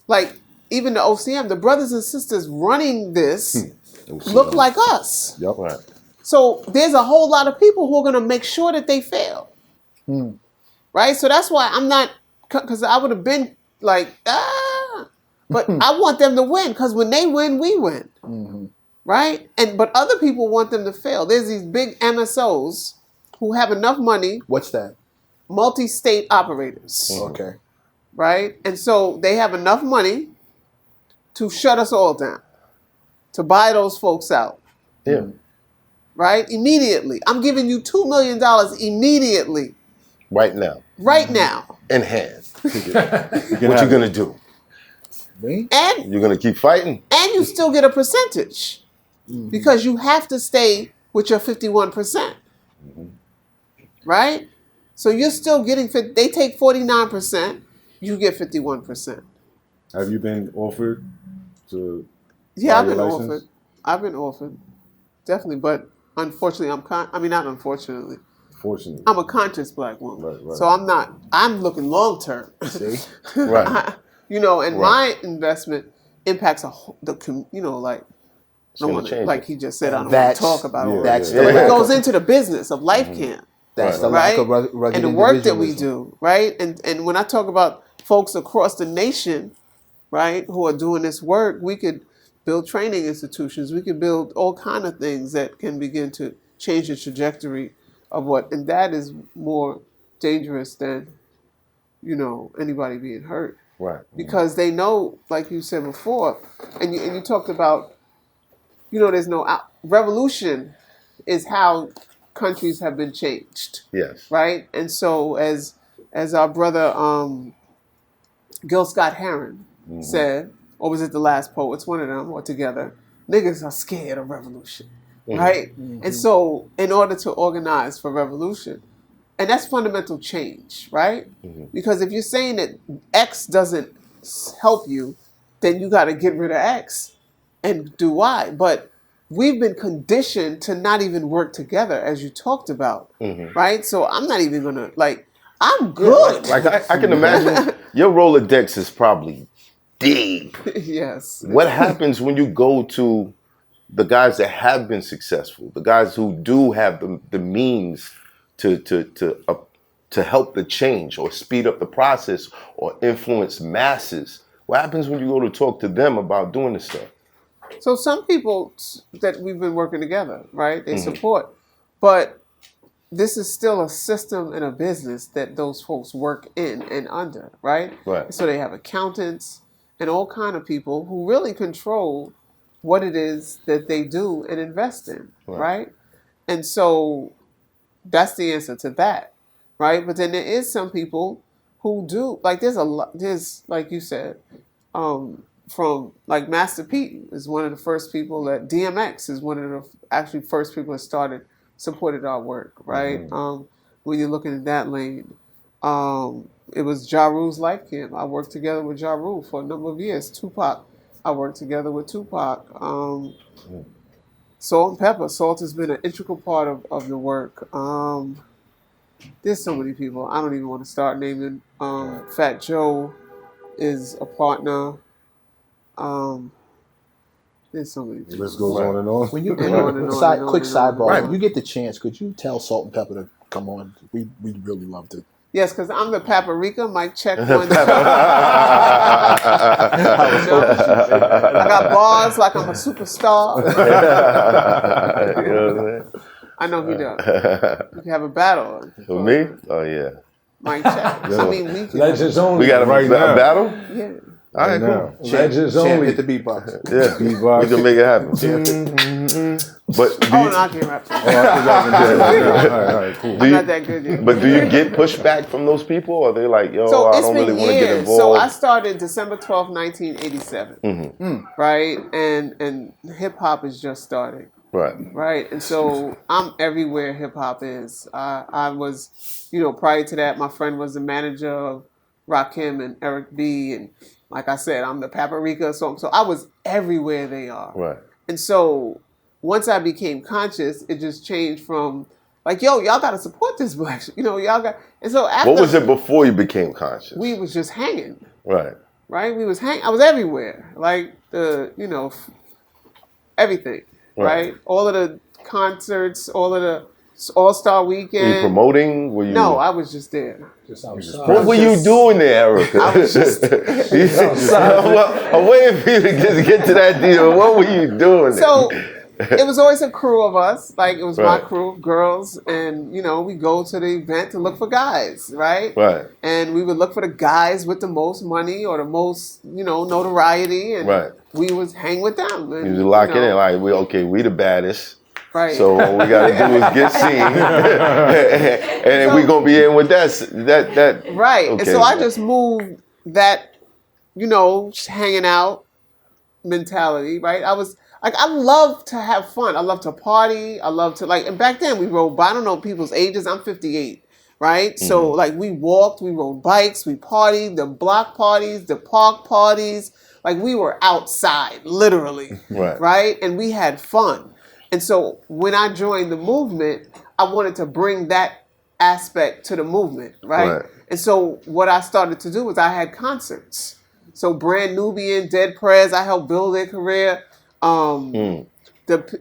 like even the OCM, the brothers and sisters running this look like us. Yep. Right. So there's a whole lot of people who are going to make sure that they fail. Right? So that's why I'm not, because I would have been like, but I want them to win because when they win, we win. Right? But other people want them to fail. There's these big MSOs who have enough money, What's that? multi-state operators. Okay. Right? And so they have enough money to shut us all down, to buy those folks out. Yeah. Right? Immediately. I'm giving you $2 million immediately. Right now. Right now. In hand. What you gonna do? Me? And You're gonna keep fighting? you still get a percentage. Because you have to stay with your 51%. Right? So you're still getting, they take 49%, you get 51%. Have you been offered to? Yeah, I've buy been your license? offered. I've been offered. Definitely. But unfortunately, not unfortunately. Fortunately. I'm a conscious black woman. Right. So I'm looking long term. See? Right. And my investment impacts like, gonna change like it. he just said, I don't want That's- to talk about all That's that. the But lack it goes of, into the business of life camp, that's the right? lack of rugged And the work that we individualism. do, right? And when I talk about folks across the nation, right, who are doing this work, we could build training institutions. We could build all kind of things that can begin to change the trajectory of and that is more dangerous than, anybody being hurt. Right. Because they know, like you said before, and you talked about, there's no revolution is how countries have been changed, Yes. right? And so as our brother Gil Scott Heron said, or was it The Last Poets, one of them, or together, niggas are scared of revolution, right? And so in order to organize for revolution, and that's fundamental change, right? Because if you're saying that X doesn't help you, then you got to get rid of X and do Y. But we've been conditioned to not even work together, as you talked about, right? So I'm not even going to, I'm good. Like I can imagine your Rolodex is probably deep. Yes. What happens when you go to the guys that have been successful, the guys who do have the means to help the change or speed up the process or influence masses? What happens when you go to talk to them about doing this stuff? So some people that we've been working together, right? They support, but this is still a system and a business that those folks work in and under, right? Right. So they have accountants and all kind of people who really control what it is that they do and invest in, right? And so that's the answer to that, right? But then there is some people who do, there's like you said, from like Master P is one of the first people that DMX is one of the actually first people that supported our work, right? When you're looking at that lane, it was Ja Rule's Life Camp. I worked together with Ja Rule for a number of years. Tupac, I worked together with Tupac. Salt and Pepper. Salt has been an integral part of the work. There's so many people. I don't even want to start naming. Fat Joe is a partner. There's so many people. The list goes on and on. When you And on and on side, and on quick and on. sidebar, Right. when you get the chance, could you tell Salt and Pepper to come on? We really love to. Yes, because I'm the paprika. Mic check one. I got bars like I'm a superstar. You know what I'm saying? I know he does. We can have a battle. For me? Oh yeah. Mic check. I mean, we can. Legends only. We got a right now. battle? Yeah. All right, now. cool. Legends Champ only. hit the beatbox. Yeah, Beatbox. we can make it happen. But do Oh, you, no, I can't rap. Oh, I forgot to do that. All right, cool. do I'm not you, that good yet. but do you get pushback from those people? Or are they like, yo, So I it's don't been really want to get years. So I involved? started December 12th, 1987. Right? And hip hop is just starting. Right. Right? And so I'm everywhere hip hop is. I was, prior to that, my friend was the manager of Rakim and Eric B. And like I said, I'm the paprika. So I was everywhere they are. Right. And so once I became conscious, it just changed from like, yo, y'all got to support this black shit. Y'all got. And so after. What was it before you became conscious? We was just hanging. Right. Right? We was I was everywhere. Like everything. Right? All of the concerts, all of the All-Star Weekend. Were you promoting? Were you? No, I was just there. Just outside. What were you doing there, Erica? I was just I'm waiting for you to get to that deal. What were you doing there? So it was always a crew of us. Like it was my Right. crew of girls, and we go to the event to look for guys, right? Right. And we would look for the guys with the most money or the most, notoriety, and Right. we would hang with them. And, You was locking in like, we the baddest. right? So all we gotta do is get seen, and we gonna be in with that. Right. Okay. And so I just moved that, just hanging out mentality, right? I was like, I love to have fun. I love to party. I love to and back then we rode, I don't know people's ages. I'm 58, right? So like we walked, we rode bikes, we partied, the block parties, the park parties. Like we were outside, literally, right? And we had fun. And so when I joined the movement, I wanted to bring that aspect to the movement, right? And so what I started to do was I had concerts. So Brand Nubian, Dead Prez, I helped build their career. All of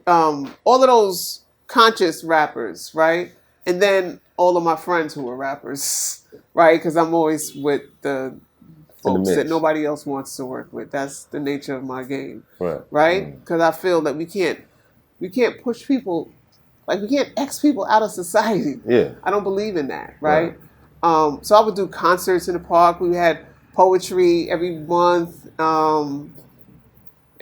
those conscious rappers, right? And then all of my friends who were rappers, right? Because I'm always with the folks that nobody else wants to work with. That's the nature of my game, right? Because I feel that we can't push people, like we can't X people out of society. Yeah. I don't believe in that, right? So I would do concerts in the park. We had poetry every month.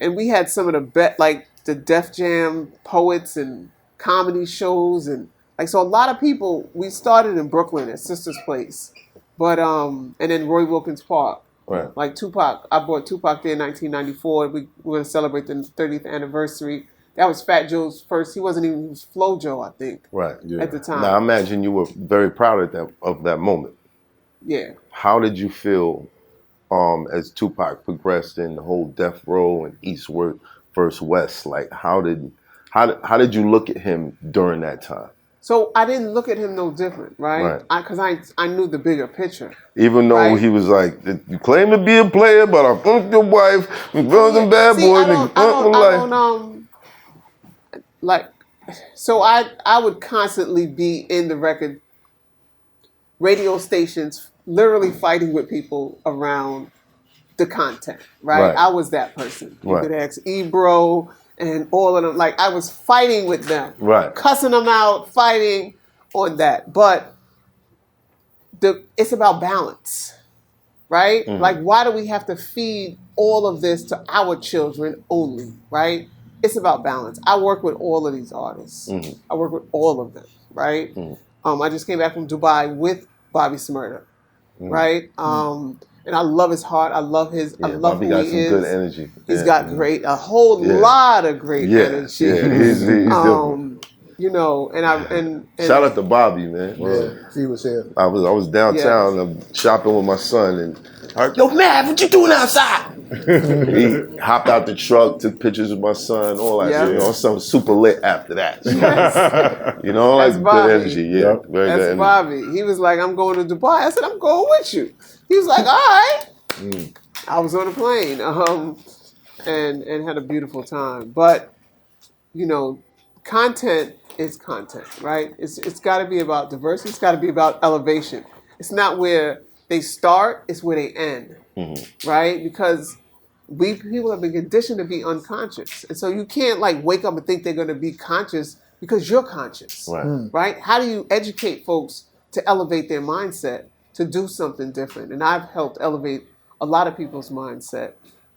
And we had some of the best, like the Def Jam poets and comedy shows. And so a lot of people, we started in Brooklyn at Sister's Place. But, and then Roy Wilkins Park. Right. Like Tupac, I brought Tupac there in 1994. We were going to celebrate the 30th anniversary. That was Fat Joe's first. He wasn't even, he was Flo Joe, I think. Right. At the time. Now I imagine you were very proud of that moment. Yeah. How did you feel as Tupac progressed in the whole Death Row and Eastward versus West? Like how did you look at him during that time? So I didn't look at him no different, right? Because I knew the bigger picture. Even though he was like, you claim to be a player, but I funked your wife, you girls and bad boys, nigga, so I would constantly be in the record radio stations, literally fighting with people around the content, right? I was that person. You could ask Ebro and all of them. Like I was fighting with them, cussing them out, fighting on that. But it's about balance, right? Like why do we have to feed all of this to our children only, right? It's about balance. I work with all of these artists. I work with all of them, right? I just came back from Dubai with Bobby Smurda, right? And And I love his heart. I love his. I love Bobby who got he some is. good energy. He's Yeah. got a whole Yeah. lot of great energy. Yeah, he's different. You know, and Shout out to Bobby, man. Yeah, he was here. I was downtown shopping with my son and heard, yo, Mav, what you doing outside? He hopped out the truck, took pictures of my son, all that. Yeah. You know, something super lit after that. So, Yes. you know, like That's Bobby. good energy. Yeah, very That's good energy. Bobby. He was like, I'm going to Dubai. I said, I'm going with you. He was like, all right. I was on a plane and had a beautiful time. But, you know, content is content, right? It's got to be about diversity. It's got to be about elevation. It's not where they start, it's where they end, right? Because people have been conditioned to be unconscious. And so you can't like wake up and think they're going to be conscious because you're conscious, right? How do you educate folks to elevate their mindset to do something different? And I've helped elevate a lot of people's mindset.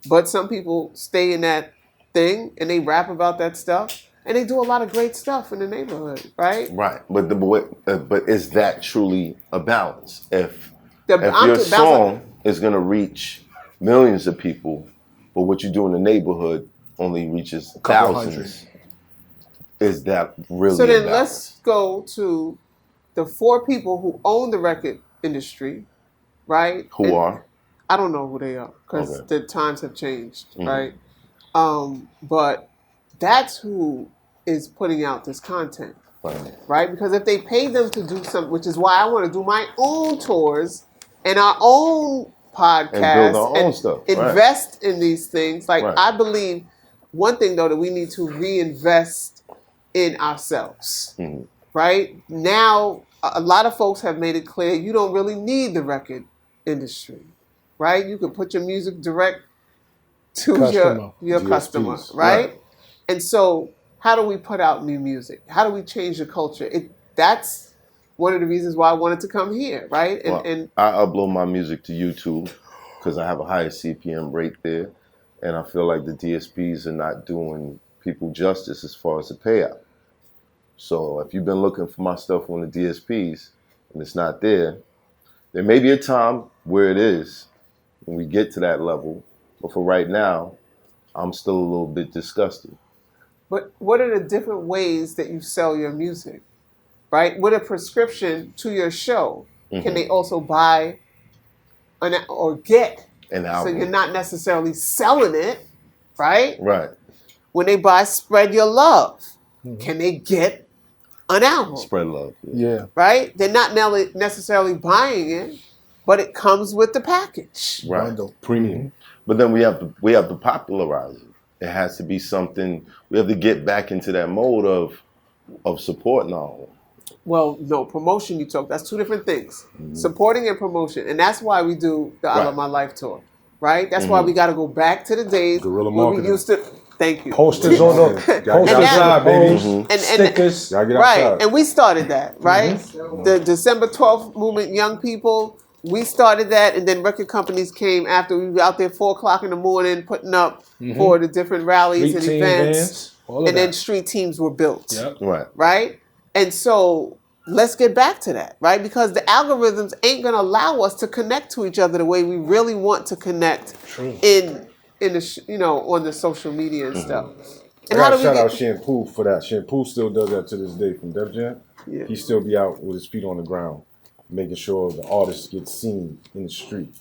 But some people stay in that thing and they rap about that stuff and they do a lot of great stuff in the neighborhood, right? Right, but is that truly a balance? If your balance- song is gonna reach millions of people, but what you do in the neighborhood only reaches Couple thousands, is that really So a then balance? let's go to the 4 people who own the record industry, right? Who And are? I don't know who they are because Okay. the times have changed, right? But that's who is putting out this content, right? Because if they pay them to do something, which is why I want to do my own tours and our own podcast And build our own stuff, right. invest in these things. Like Right. I believe one thing though that we need to reinvest in ourselves, right? Now, a lot of folks have made it clear you don't really need the record industry, right? You can put your music direct to Customer. your customer, DSPs, right? And so, how do we put out new music? How do we change the culture? That's one of the reasons why I wanted to come here, right? And I upload my music to YouTube because I have a higher CPM rate there, and I feel like the DSPs are not doing people justice as far as the payout. So if you've been looking for my stuff on the DSPs and it's not there, there may be a time where it is when we get to that level, but for right now, I'm still a little bit disgusted. But what are the different ways that you sell your music, right? With a prescription to your show, can they also buy or get An So album. you're not necessarily selling it, right? Right. When they buy Spread Your Love, can they get an album, Spread love. Yeah. right? They're not necessarily buying it, but it comes with the package. Right. Bundle. Premium. But then we have to popularize it. It has to be something. We have to get back into that mode of supporting all. Well, no, promotion you talk, that's 2 different things. Supporting and promotion. And that's why we do the I Love Right. My Life tour, right? That's why we got to go back to the days Guerrilla where we marketing. used to, thank you. Posters on the Gotta get posters outside, on the baby. poles, And- stickers. Y'all get Right, outside. and we started that, right? The December 12th movement, young people, we started that, and then record companies came after. We were out there 4 o'clock in the morning putting up for the different rallies Street and team events, bands, all of and then that. street teams were built, Yep. Right. right? And so let's get back to that, right? Because the algorithms ain't gonna allow us to connect to each other the way we really want to connect in the on the social media and stuff. I And how gotta do we shout get out Shampoo for that. Shampoo still does that to this day from Def Jam. Yeah. He still be out with his feet on the ground, making sure the artists get seen in the street.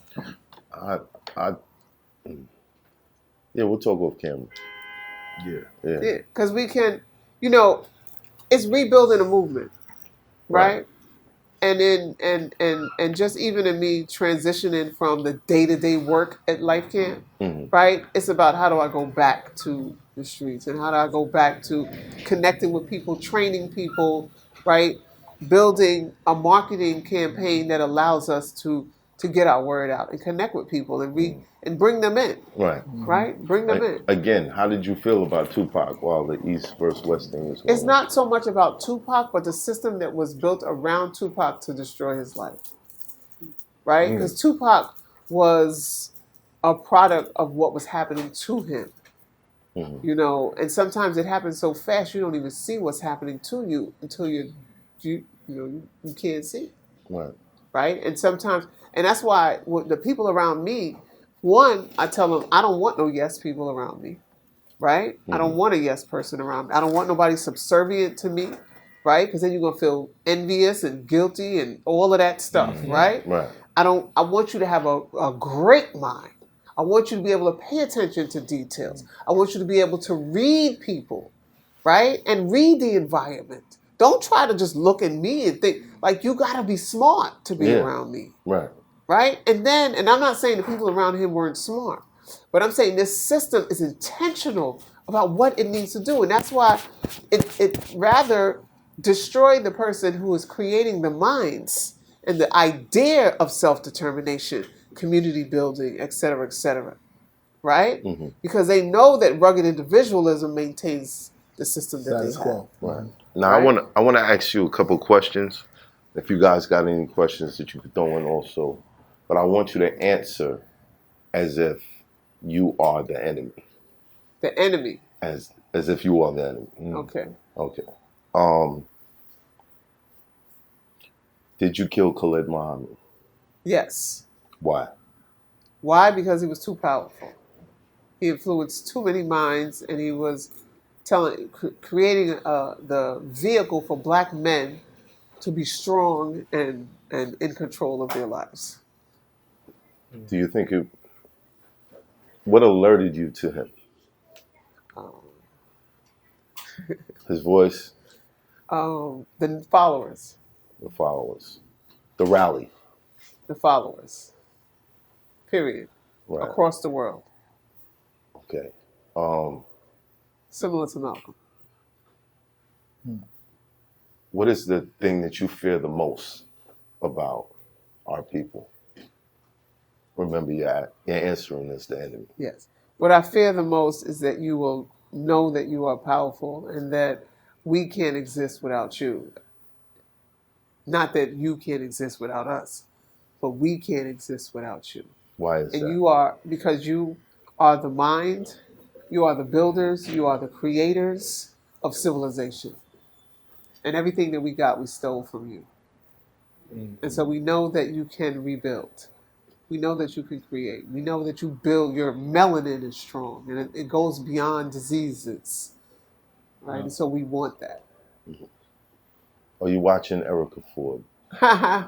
Yeah, we'll talk off camera. Yeah. Yeah. Yeah, because we can, it's rebuilding a movement, right? And then and just even in me transitioning from the day-to-day work at Life Camp, right? It's about how do I go back to the streets and how do I go back to connecting with people, training people, right? Building a marketing campaign that allows us to get our word out and connect with people and bring them in, Right. right? Bring them in. Again, how did you feel about Tupac while the East versus West thing was going It's not so much about Tupac, but the system that was built around Tupac to destroy his life, right? Because Tupac was a product of what was happening to him, and sometimes it happens so fast you don't even see what's happening to you until you can't see. Right. right? And sometimes, and that's why the people around me, one, I tell them I don't want no yes people around me, right? I don't want a yes person around me. I don't want nobody subservient to me, right? Because then you're gonna feel envious and guilty and all of that stuff, right? Right. I want you to have a great mind. I want you to be able to pay attention to details. I want you to be able to read people, right? And read the environment. Don't try to just look at me and think, like, you got to be smart to be around me, Right. right? And I'm not saying the people around him weren't smart, but I'm saying this system is intentional about what it needs to do. And that's why it rather destroy the person who is creating the minds and the idea of self-determination, community building, et cetera, right? Because they know that rugged individualism maintains the system that they have. Right. Now, Right. I want to ask you a couple questions. If you guys got any questions that you could throw in also, but I want you to answer as if you are the enemy. The enemy. As if you are the enemy. Okay. Okay. Did you kill Khalid Muhammad? Yes. Why? Why? Because he was too powerful. He influenced too many minds, and he was creating the vehicle for black men to be strong and in control of their lives. Do you think what alerted you to him? His voice? The followers. The followers. The rally. The followers. Period. Right. Across the world. Okay. Similar to Malcolm. What is the thing that you fear the most about our people? Remember, you're answering as the enemy. Yes. What I fear the most is that you will know that you are powerful and that we can't exist without you. Not that you can't exist without us, but we can't exist without you. Why is And that? because you are the mind, you are the builders, you are the creators of civilization. And everything that we got, we stole from you. And so we know that you can rebuild. We know that you can create. We know that you build, your melanin is strong and it goes beyond diseases, right? And so we want that. Are you watching Erica Ford? I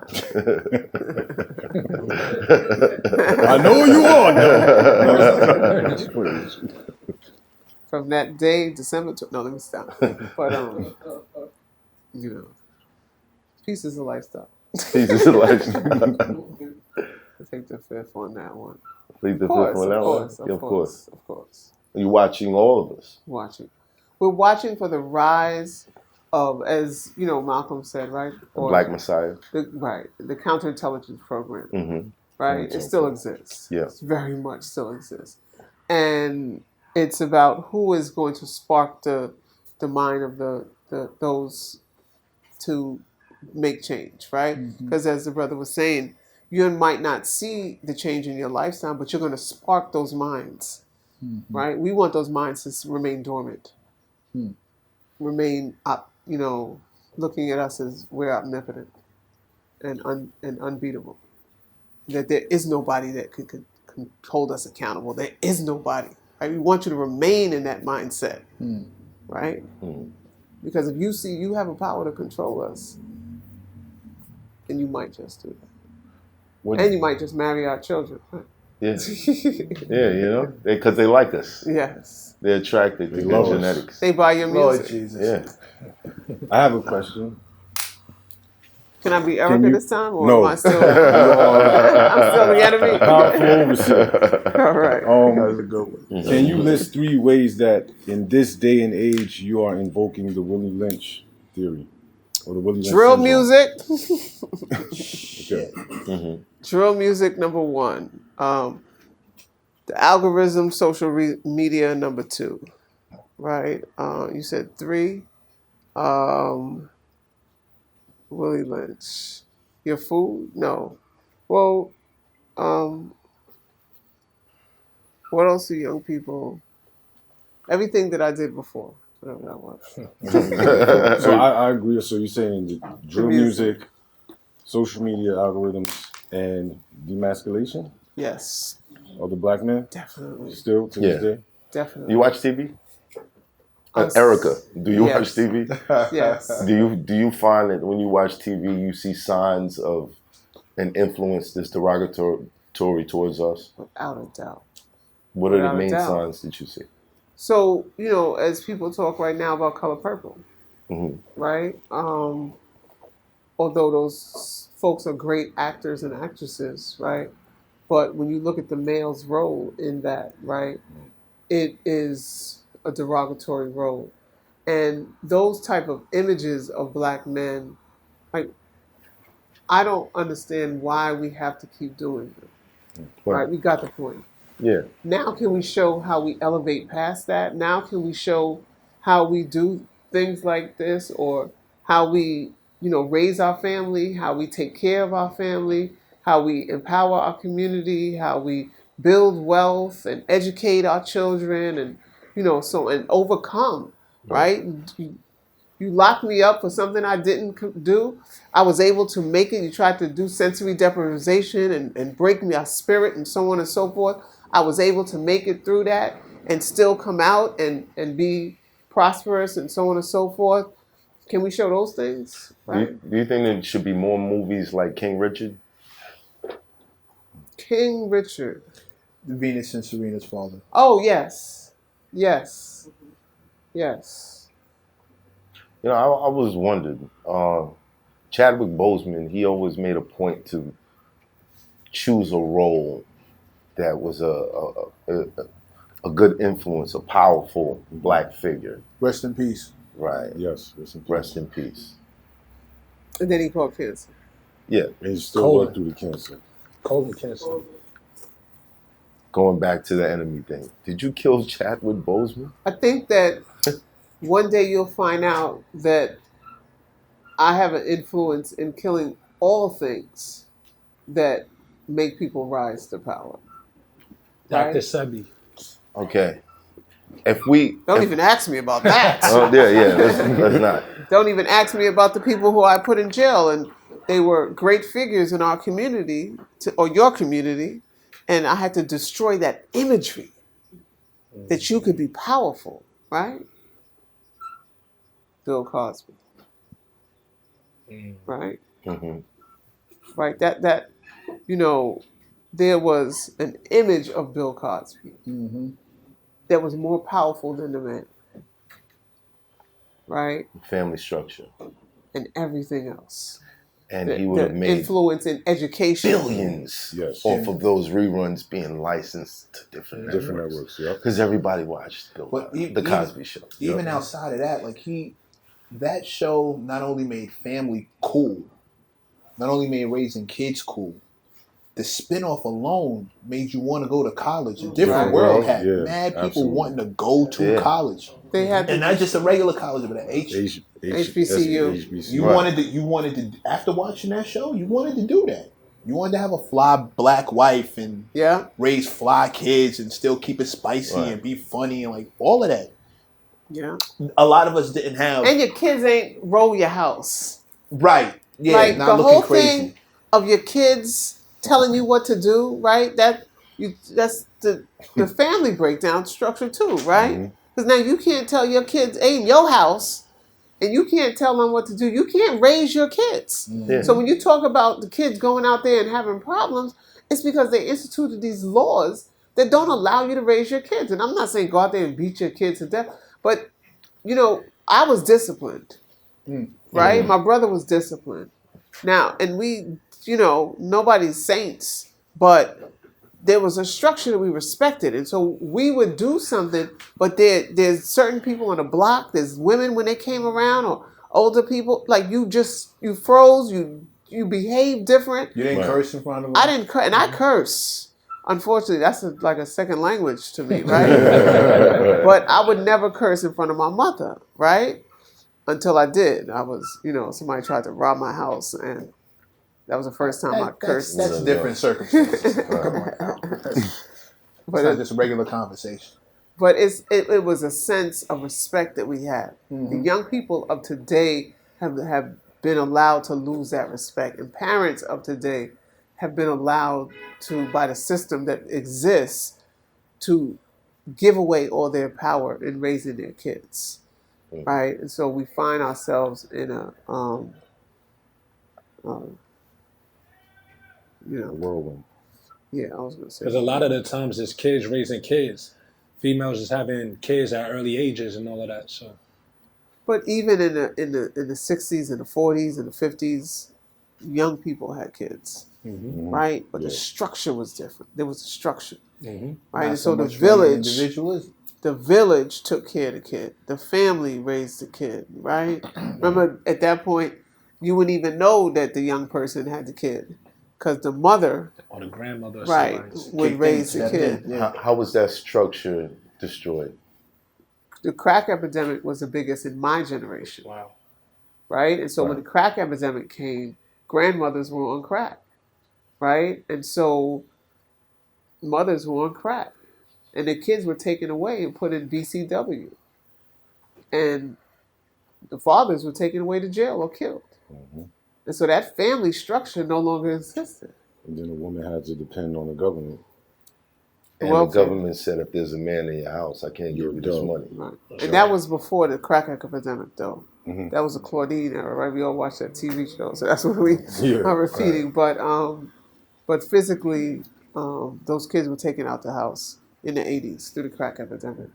know you are, though. From that day, December, no, let me stop. But, peace is a lifestyle. Peace is a lifestyle. I take the fifth on that one. Plead the fifth on that one? Of course. Are you watching all of us? Watching. We're watching for the rise of, as you know, Malcolm said, right? Or Black Messiah. The counterintelligence program, Mm-hmm. right? It still exists. Yeah. It very much still exists. And it's about who is going to spark the mind of those to make change, right? Because as the brother was saying, you might not see the change in your lifestyle, but you're going to spark those minds, right? We want those minds to remain dormant, remain up, looking at us as we're omnipotent and unbeatable. That there is nobody that can hold us accountable. There is nobody. Right? We want you to remain in that mindset, right? Because if you see you have a power to control us, then you might just do that. And you might just marry our children. Right? Yeah. Yeah, because they like us. Yes. They're attracted to their genetics. They buy your music. Lord Jesus. Yeah. I have a question. Can I be Erica this time? Or No. am I still, I'm still the enemy? Powerful overseer. All right. That was a good one. Can you list 3 ways that in this day and age you are invoking the Willie Lynch theory? Or the Willie Lynch Drill syndrome? music. Okay. Drill music, number 1. The algorithm, social media, number 2. Right? You said 3. Willie Lynch. Your food? No. Well, what else do young people? Everything that I did before. Whatever that was. So I agree. So you're saying the drill music, social media algorithms and demasculation Yes, of the black man? definitely, Still to this day? definitely. You watch TV? Us- Erica, do you yes. watch TV? Yes. Do you find that when you watch TV, you see signs of an influence that's derogatory towards us? Without a doubt. What are the Without a main doubt. signs that you see? So, you know, as people talk right now about Color Purple, Hmm. right? Although those folks are great actors and actresses, right? But when you look at the male's role in that, right, it is a derogatory role. And those type of images of black men, like, I don't understand why we have to keep doing them. Right? We got the point. Yeah. Now can we show how we elevate past that? Now can we show how we do things like this, or how we, you know, raise our family, how we take care of our family, how we empower our community, how we build wealth and educate our children, and, you know, so, and overcome, right? You locked me up for something I didn't do. I was able to make it. You tried to do sensory deprivation and break my spirit and so on and so forth. I was able to make it through that and still come out and be prosperous and so on and so forth. Can we show those things? Right? Do you think there should be more movies like King Richard? King Richard. Venus and Serena's father. Oh, yes. Yes. Yes. You know, I was wondering, Chadwick Boseman, he always made a point to choose a role that was a good influence, a powerful black figure. Rest in peace. Right. Yes. Rest in peace. Rest in peace. And then he caught cancer. Yeah. And he still Colon. went through the cancer. Colon cancer. Going back to the enemy thing. Did you kill Chadwick Boseman? I think that one day you'll find out that I have an influence in killing all things that make people rise to power. Dr. Right? Sebi. Okay. If we Don't even ask me about that. Oh yeah, let's not. Don't even ask me about the people who I put in jail, and they were great figures in our community, or your community, and I had to destroy that imagery that you could be powerful, right? Bill Cosby, right? Mm-hmm. Right. That you know, there was an image of Bill Cosby that was more powerful than the man, right? Family structure. And everything else. And The- he would have the made influence in education. billions off of those reruns being licensed to different networks. Yeah. Because everybody watched But the Cosby Show. Even outside of that, like that show not only made family cool, not only made raising kids cool, the spinoff alone made you want to go to college. A different Right. world had Yeah, mad people absolutely. wanting to go to college. They had And not just a regular college, but an HBCU. You wanted to after watching that show, you wanted to do that. You wanted to have a fly black wife and raise fly kids and still keep it spicy and be funny and like all of that. Yeah. A lot of us didn't have. And your kids ain't roll your house. Right. Yeah. Like not the looking whole crazy. thing of your kids telling you what to do, right? That's the family breakdown structure too, right? Because now you can't tell your kids ain't your house, and you can't tell them what to do. You can't raise your kids. Yeah. So when you talk about the kids going out there and having problems, it's because they instituted these laws that don't allow you to raise your kids. And I'm not saying go out there and beat your kids to death, but you know, I was disciplined, right? My brother was disciplined. Now, and we, you know, nobody's saints, but there was a structure that we respected. And so we would do something, but there's certain people on the block, there's women when they came around, or older people, like you froze, you behaved different. You didn't curse in front of them? I didn't curse, and I curse. Unfortunately, that's like a second language to me, right? But I would never curse in front of my mother, right? Until I did. I was, you know, somebody tried to rob my house, and that was the first time I cursed. That's different circumstances. Come on now. It's not just a regular conversation. But it was a sense of respect that we had. The young people of today have been allowed to lose that respect. And parents of today have been allowed to, by the system that exists, to give away all their power in raising their kids, right? And so we find ourselves in a, whirlwind. yeah, I was gonna say. Because a lot of the times it's kids raising kids. Females is having kids at early ages and all of that. So, But even in the 60s and the 40s and the 50s, young people had kids, right? But the structure was different. There was a structure, right? Not And so the much for the village, individualism. the village took care of the kid. The family raised the kid, right? Remember, at that point, you wouldn't even know that the young person had the kid, because the mother, or the grandmother, or right, somebody. would raise the kid. How was that structure destroyed? The crack epidemic was the biggest in my generation. Wow. Right? And so when the crack epidemic came, grandmothers were on crack, right? And so mothers were on crack. And the kids were taken away and put in BCW. And the fathers were taken away to jail or killed. And so that family structure no longer existed. And then the woman had to depend on the government. And the government said, if there's a man in your house, I can't give you this money. Right. And that was before the crack epidemic, though. That was the Claudine era, right? We all watched that TV show, so that's what we are repeating. But physically, those kids were taken out the house in the 80s through the crack epidemic.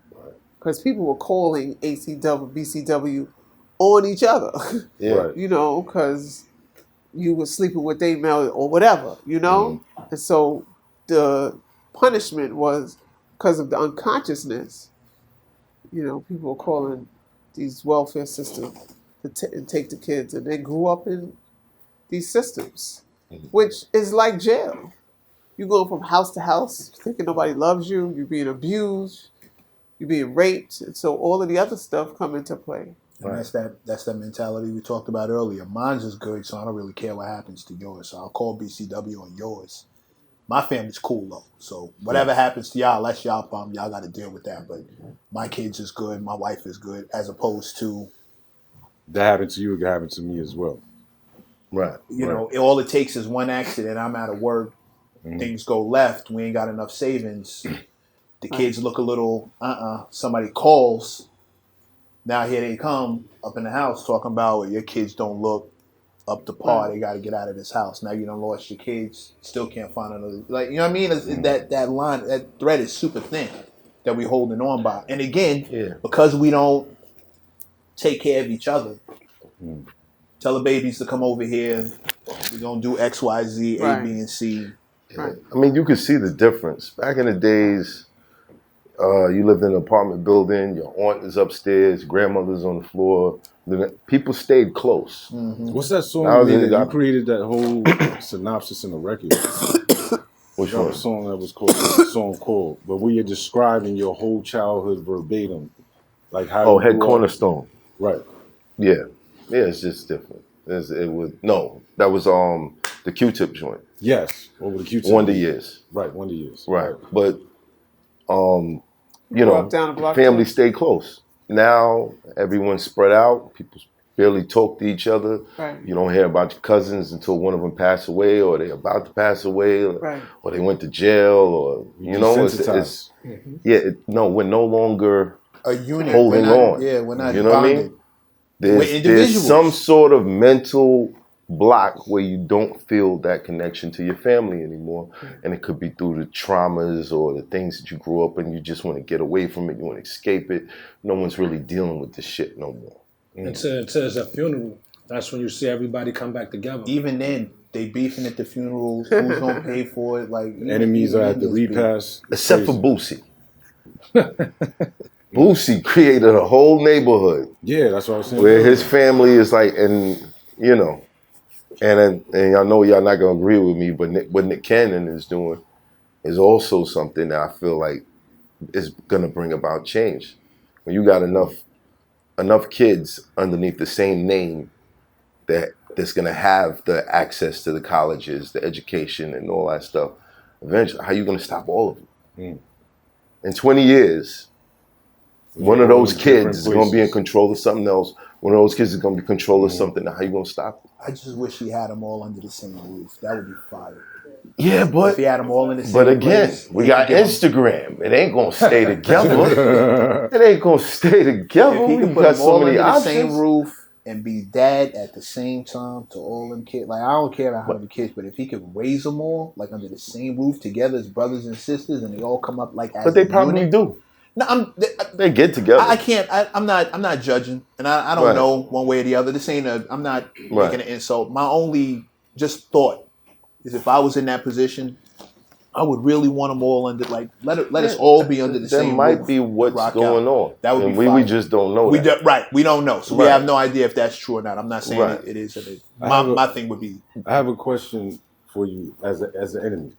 Because people were calling ACW, BCW on each other. You know, because you were sleeping with their male or whatever, you know? And so the punishment was because of the unconsciousness. You know, people were calling these welfare systems to take the kids, and they grew up in these systems, which is like jail. You go from house to house, thinking nobody loves you, you're being abused, you're being raped, and so all of the other stuff come into play. And that's that mentality we talked about earlier. Mine's is good, so I don't really care what happens to yours. So I'll call BCW on yours. My family's cool though, so whatever happens to y'all, that's y'all problem. Y'all got to deal with that. But my kids is good, my wife is good, as opposed to that happened to you, it happened to me as well. Right. You know, all it takes is one accident. I'm out of work, things go left. We ain't got enough savings. The kids look a little Somebody calls. Now here they come up in the house talking about, well, your kids don't look up to par. They got to get out of this house. Now you done lost your kids. Still can't find another. Like, you know what I mean? That line, that thread is super thin that we holding on by. And again, because we don't take care of each other, tell the babies to come over here. We're gonna do X, Y, Z, A, B, and C. I mean, you could see the difference. Back in the days, you lived in an apartment building. Your aunt is upstairs. Grandmother's on the floor. People stayed close. What's that song? You created that whole synopsis in the record. Which one? A song that was called a song called, but where you're describing your whole childhood verbatim, like how. Oh, Head Cornerstone. Right. Yeah, it's just different. That was the Q-Tip joint. Yes, over the Q-Tip. Wonder Years. Right, Wonder Years. Right, but you know, family stay close. Now everyone's spread out. People barely talk to each other. Right. You don't hear about your cousins until one of them passed away, or they're about to pass away, or they went to jail, or you know, it's we're no longer a unit holding on. Yeah, we're not. You know what I mean? There's some sort of mental block where you don't feel that connection to your family anymore, and it could be through the traumas or the things that you grew up in. You just want to get away from it. You want to escape it. No one's really dealing with this shit no more. It says a funeral. That's when you see everybody come back together. Even then, they beefing at the funerals. Who's gonna pay for it? Like enemies are at the repast. Except for Boosie. Boosie created a whole neighborhood. Yeah, that's what I was saying. Where his family is like, and you know, and I know y'all not gonna agree with me, but what Nick Cannon is doing is also something that I feel like is gonna bring about change. When you got enough kids underneath the same name that's gonna have the access to the colleges, the education, and all that stuff, eventually, how you gonna stop all of them? In 20 years, one of those kids is going to be in control of something else, one of those kids is gonna be controlling something. How you gonna stop it? I just wish he had them all under the same roof. That would be fire. Yeah, but If he had them all in the same but again, place, we they got could give 'em- Instagram. It ain't gonna stay together. It ain't gonna stay together. If he We could put got them all so many under the same options. roof and be dad at the same time to all them kids, like I don't care about how many kids, but if he could raise them all like under the same roof together as brothers and sisters, and they all come up like as But they a probably unit. do. No, They get together. I can't. I'm not judging, and I don't Right. know one way or the other. This ain't a. I'm not Right. making an insult. My only just thought is if I was in that position, I would really want them all under like let us all be under the That same. might roof, be what's rock going out. on. That would And be we fire. just don't know We that. right. We don't know, so we Right. have no idea if that's true or not. I'm not saying Right. it is. Or it is. I have My thing would be. I have a question for you as an enemy.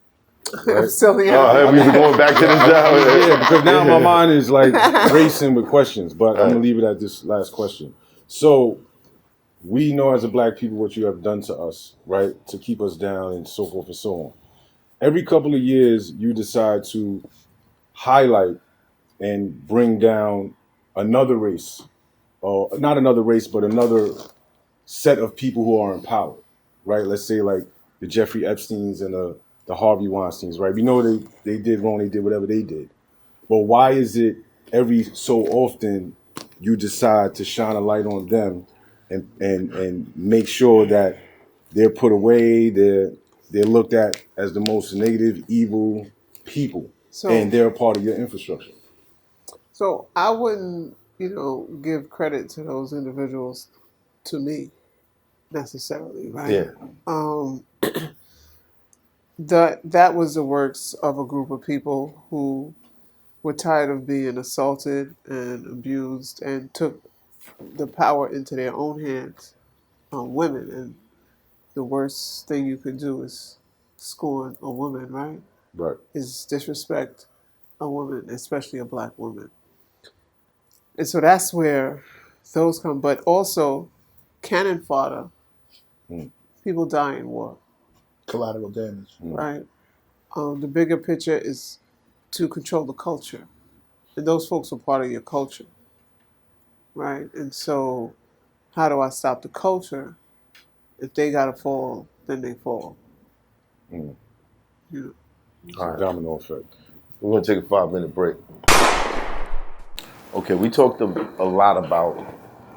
I'm Right? still the Oh, hey, we were going back to the job. Yeah, because now my mind is like racing with questions, but I'm gonna leave it at this last question. So we know as a black people what you have done to us, right? To keep us down and so forth and so on. Every couple of years you decide to highlight and bring down another race, or not another race, but another set of people who are in power, right? Let's say like the Jeffrey Epsteins and the Harvey Weinsteins, right? We know they did wrong, they did whatever they did. But why is it every so often you decide to shine a light on them and make sure that they're put away, they're looked at as the most negative, evil people, and they're a part of your infrastructure? So I wouldn't, give credit to those individuals to me necessarily, right? Yeah. That was the works of a group of people who were tired of being assaulted and abused and took the power into their own hands on women. And the worst thing you could do is scorn a woman, right? Right. Is disrespect a woman, especially a black woman. And so that's where those come. But also, cannon fodder, people die in war. Collateral damage. Right? The bigger picture is to control the culture. And those folks are part of your culture. Right? And so, how do I stop the culture? If they got to fall, then they fall. Mm. You All right. Domino effect. We're going to take a 5-minute break. Okay, we talked a lot about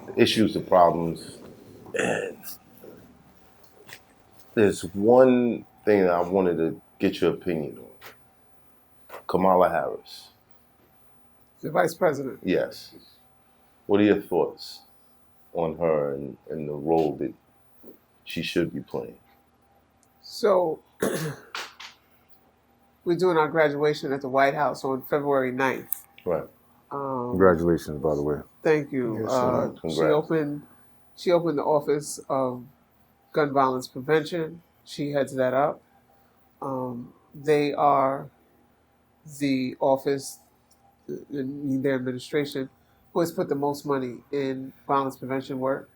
the issues, the problems, and there's one thing that I wanted to get your opinion on. Kamala Harris. The vice president. Yes. What are your thoughts on her and the role that she should be playing? So, we're doing our graduation at the White House on February 9th. Right. Congratulations, by the way. Thank you. Yes, She opened the Office of Gun Violence Prevention. She heads that up. They are the office in their administration who has put the most money in violence prevention work.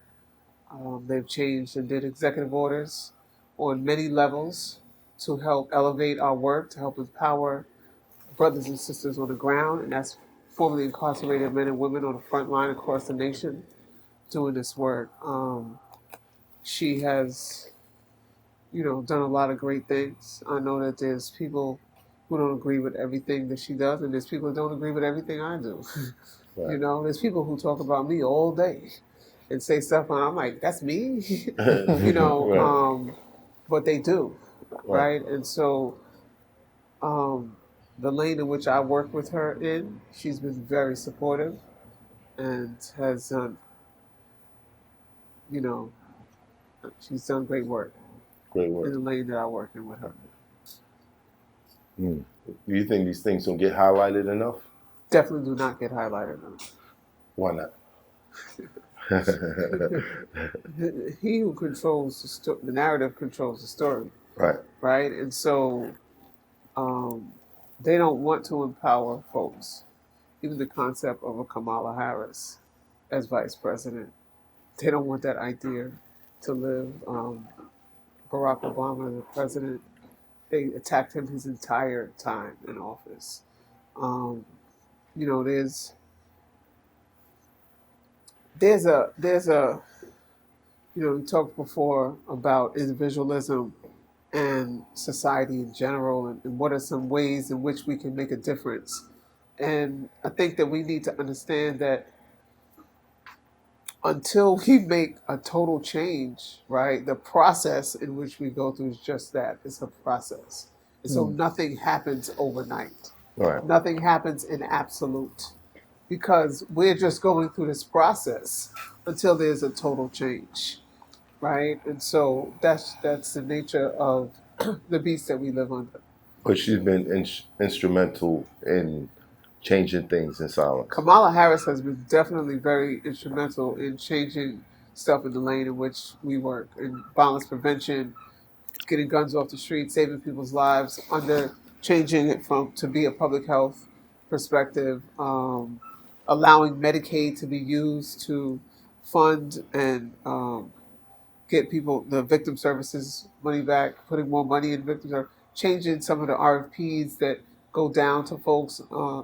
They've changed and did executive orders on many levels to help elevate our work, to help empower brothers and sisters on the ground, and that's formerly incarcerated men and women on the front line across the nation doing this work. She has, done a lot of great things. I know that there's people who don't agree with everything that she does, and there's people who don't agree with everything I do. Right. There's people who talk about me all day and say stuff, and I'm like, that's me? Right. But they do, right? And so the lane in which I work with her in, she's been very supportive and has done, she's done great work Great in work. the lane that I work in with her. Do you think these things don't get highlighted enough? Definitely do not get highlighted. Why not? He who controls the narrative controls the story, Right. right? And so they don't want to empower folks. Even the concept of a Kamala Harris as vice president, they don't want that idea to live. Barack Obama, the president, they attacked him his entire time in office. there's a we talked before about individualism and society in general, and what are some ways in which we can make a difference. And I think that we need to understand that until we make a total change, right, the process in which we go through is just that. It's a process. And so nothing happens overnight. Right. Nothing happens in absolute, because we're just going through this process until there's a total change, right? And so that's the nature of the beast that we live under. But she's been instrumental in changing things in silence. Kamala Harris has been definitely very instrumental in changing stuff in the lane in which we work, in violence prevention, getting guns off the street, saving people's lives, under changing it to be a public health perspective, allowing Medicaid to be used to fund and get people the victim services money back, putting more money in victims, or changing some of the RFPs that go down to folks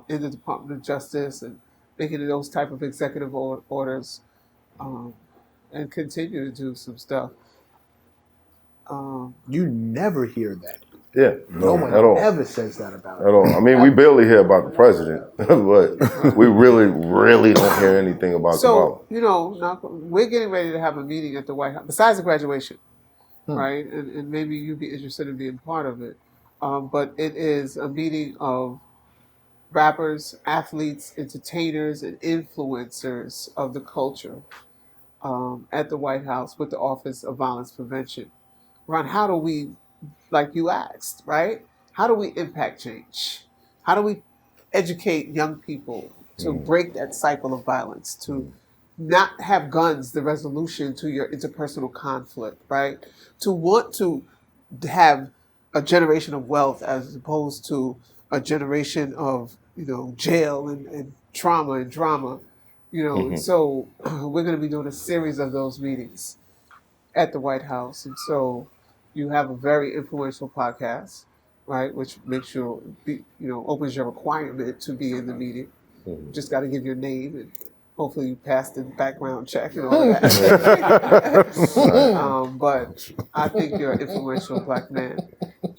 in the Department of Justice, and making those type of executive orders, and continue to do some stuff. You never hear that. Yeah, No one at all. ever says that about At all. I mean, we barely hear about the president, but we really don't hear anything about Kamala. So, we're getting ready to have a meeting at the White House, besides the graduation, right? And maybe you'd be interested in being part of it. But it is a meeting of rappers, athletes, entertainers, and influencers of the culture at the White House with the Office of Violence Prevention. Ron, how do we, like you asked, right? How do we impact change? How do we educate young people to break that cycle of violence, to not have guns the resolution to your interpersonal conflict, right? To want to have a generation of wealth as opposed to a generation of, jail and trauma and drama, And so we're going to be doing a series of those meetings at the White House. And so you have a very influential podcast, right, which makes you, opens your requirement to be in the meeting. Just got to give your name, and hopefully you pass the background check and all that. But I think you're an influential black man.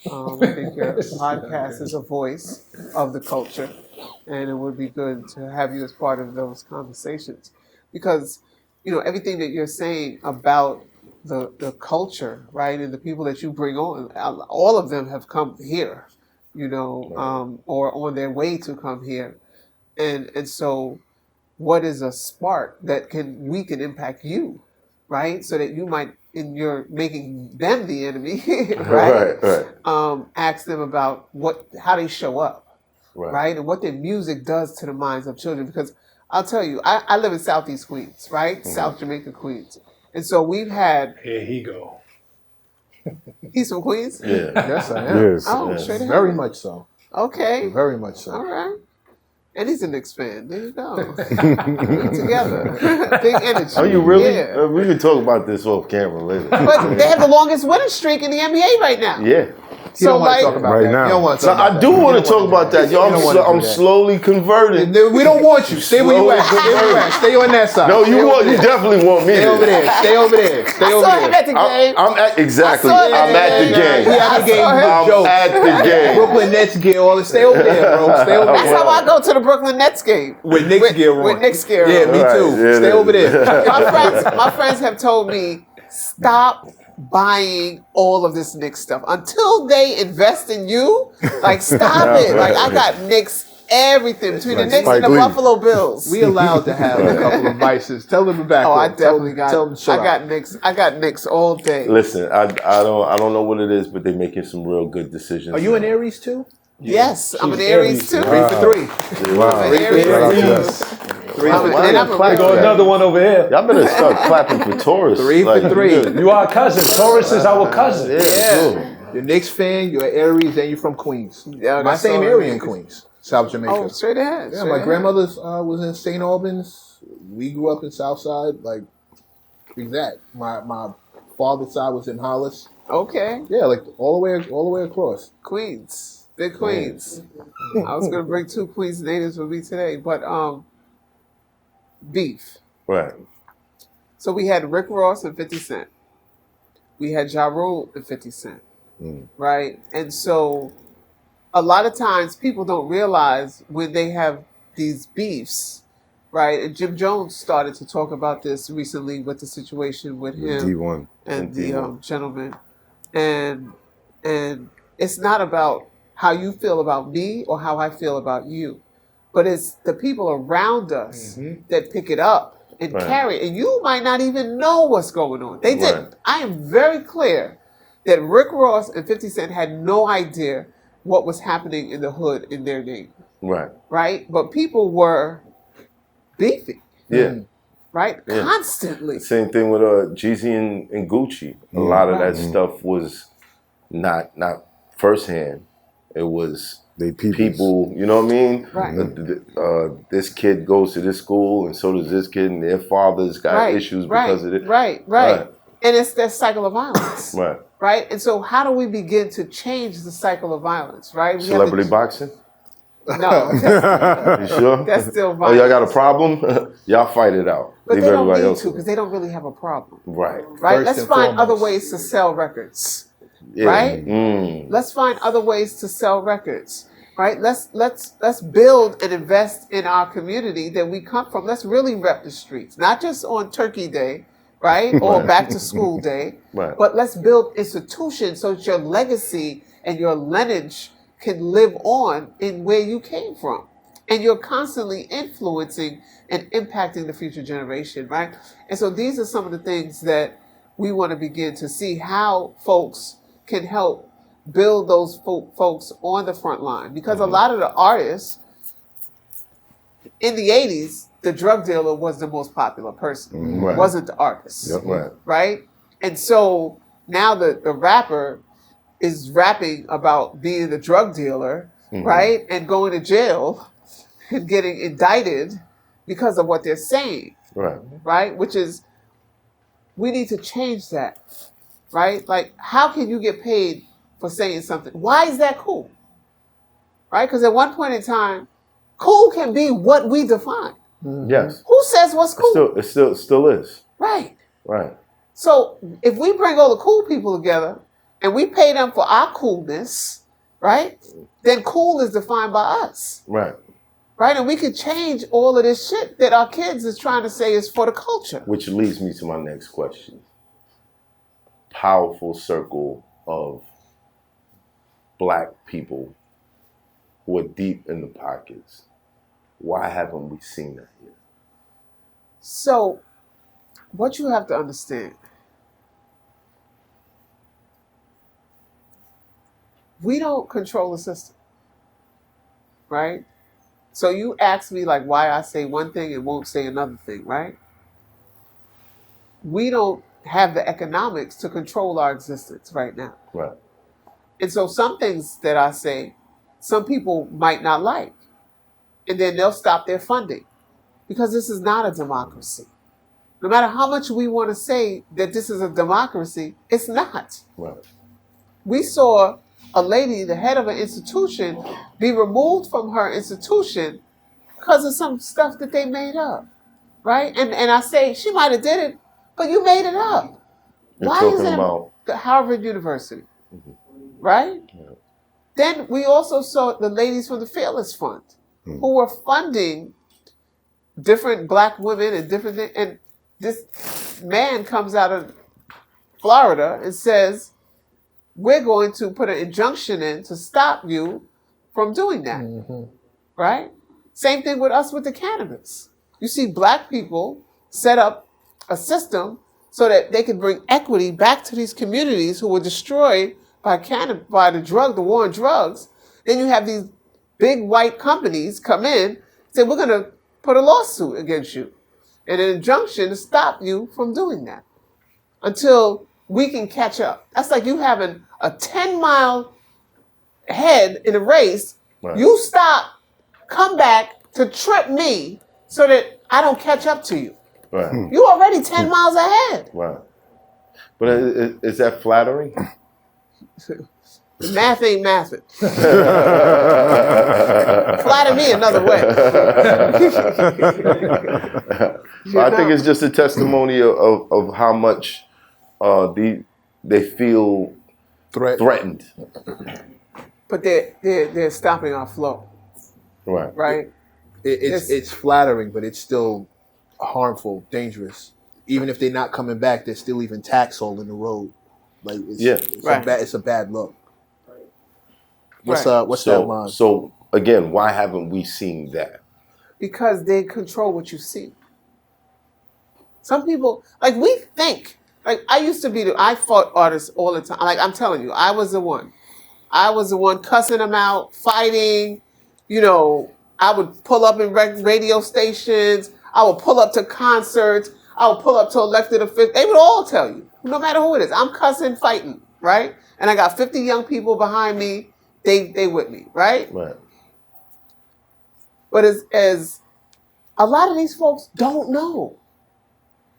I think your podcast is a voice of the culture, and it would be good to have you as part of those conversations, because everything that you're saying about the culture, right, and the people that you bring on, all of them have come here, or on their way to come here, and so what is a spark that we can impact you, right, so that you might, in your making them the enemy, right? Ask them about how they show up, right, and what their music does to the minds of children. Because I'll tell you, I live in Southeast Queens, right, South Jamaica, Queens, and so we've had. Here he go. He's from Queens? Yeah. Yes, I am. Yes. Oh, straight ahead. Very much so. Okay. Very much so. All right. And he's a Knicks fan. There you go. We're together. Big energy. Are you really? Yeah. We can talk about this off camera later. But they have the longest winning streak in the NBA right now. Yeah. You don't want to talk about right that. now. You don't want to So talk about I do want to talk about that. Yo, I'm slowly converting. We don't want you. Stay where you at. Stay where you at. Stay on that side. No, you definitely want me. Stay over there. Stay over there. Stay over I saw him there. at the game. Exactly. I saw him I'm at the game. We at the game. I'm Joke. at the game. Brooklyn Nets gear. All the stay over there, bro. Stay over That's there. how I go to the Brooklyn Nets game. With Knicks gear on. With Knicks gear Yeah, on. me Right. too. Yeah, Stay it over is. there. My friends have told me, stop buying all of this Knicks stuff until they invest in you. Like, stop it. Like, I got Knicks everything between the Knicks and the Spike Lee. Buffalo Bills. We allowed to have a couple of vices. Tell them back. Oh, I definitely got. Tell them I got Knicks. I got Knicks all day. Listen, I don't know what it is, but they're making some real good decisions. Are you an Aries too? Yes, I'm an Aries too. 3 for 3. Wow. I'm an Aries Yes. too. 3 for 3. And I'm a Clap Virgo. that. Another one over here. Y'all better start clapping for Taurus. 3 for 3. You are a cousin. Taurus is our cousin. Yeah. You're a Knicks fan. You're an Aries, and you're from Queens. Yeah, My that's same all area it in is. Queens, South Jamaica. Oh, straight ahead. Yeah, straight my ahead. grandmother's was in St. Albans. We grew up in Southside, like exact. My father's side was in Hollis. Okay, Yeah, like all the way across. Queens, big Queens. I was gonna bring 2 Queens natives with me today, but beef. Right. So we had Rick Ross and 50 Cent. We had Ja Rule and 50 Cent, right? And so a lot of times people don't realize when they have these beefs, right? And Jim Jones started to talk about this recently with the situation with him D1 and the gentleman. And it's not about how you feel about me or how I feel about you, but it's the people around us that pick it up and carry it. And you might not even know what's going on. They didn't. Right. I am very clear that Rick Ross and 50 Cent had no idea what was happening in the hood in their name. Right. Right? But people were beefing. Yeah. Right? Yeah. Constantly. Same thing with Jeezy and Gucci. A lot of that stuff was not firsthand. It was people, you know what I mean? Right. This kid goes to this school, and so does this kid, and their father's got issues because of it. Right. And it's that cycle of violence. Right. And so how do we begin to change the cycle of violence, right? We Celebrity boxing? No. You sure? That's still Oh, violence. y'all got a problem? Y'all fight it out. But Leave they don't everybody need else to because they don't really have a problem. Right. Right? Let's find other ways to sell records. Yeah. Right? Let's find other ways to sell records. Right? Let's build and invest in our community that we come from. Let's really rep the streets, not just on Turkey Day, right? Or back to school day. Right. But let's build institutions so that your legacy and your lineage can live on in where you came from. And you're constantly influencing and impacting the future generation, right? And so these are some of the things that we want to begin to see how folks can help build those folks on the front line. Because a lot of the artists in the 80s, the drug dealer was the most popular person. It wasn't the artist. Right? And so now the rapper is rapping about being the drug dealer, right? And going to jail and getting indicted because of what they're saying. Right? Which is, we need to change that. Right? Like, how can you get paid for saying something? Why is that cool? Right? Because at one point in time, cool can be what we define. Yes. Who says what's cool? It still is. Right. Right. So if we bring all the cool people together and we pay them for our coolness, right? Then cool is defined by us. Right. Right? And we can change all of this shit that our kids is trying to say is for the culture. Which leads me to my next question. Powerful circle of black people who are deep in the pockets. Why haven't we seen that yet? So, what you have to understand, we don't control the system, right? So you ask me like why I say one thing and won't say another thing, right? We don't have the economics to control our existence right now. Right. And so some things that I say, some people might not like. And then they'll stop their funding because this is not a democracy. No matter how much we want to say that this is a democracy, it's not. Right. We saw a lady, the head of an institution, be removed from her institution because of some stuff that they made up, right? And I say, she might have did it, but you made it up. You're Why talking is it about the Harvard University, right? Yeah. Then we also saw the ladies from the Fearless Fund who were funding different black women and different things. And this man comes out of Florida and says, we're going to put an injunction in to stop you from doing that, right? Same thing with us with the cannabis. You see black people set up a system so that they can bring equity back to these communities who were destroyed by the war on drugs. Then you have these big white companies come in, say, we're going to put a lawsuit against you and an injunction to stop you from doing that until we can catch up. That's like you having a 10-mile head in a race. Right. You stop, come back to trip me so that I don't catch up to you. Right. You already 10 miles ahead. Right. But is that flattering? The math ain't mathing. Flatter me another way. I think it's just a testimony of how much they feel threatened. But they're stopping our flow. Right. Right. It's flattering, but it's still harmful, dangerous. Even if they're not coming back, there's still even tax hole in the road. Like it's a bad look. What's that line? So again, why haven't we seen that? Because they control what you see. Some people, like, we think, like, I used to be I fought artists all the time. Like, I'm telling you, I was the one cussing them out, fighting. You know, I would pull up in radio stations. I would pull up to concerts. I would pull up to elected officials. They would all tell you, no matter who it is, I'm cussing, fighting, right? And I got 50 young people behind me. They with me, right? Right. But as a lot of these folks don't know.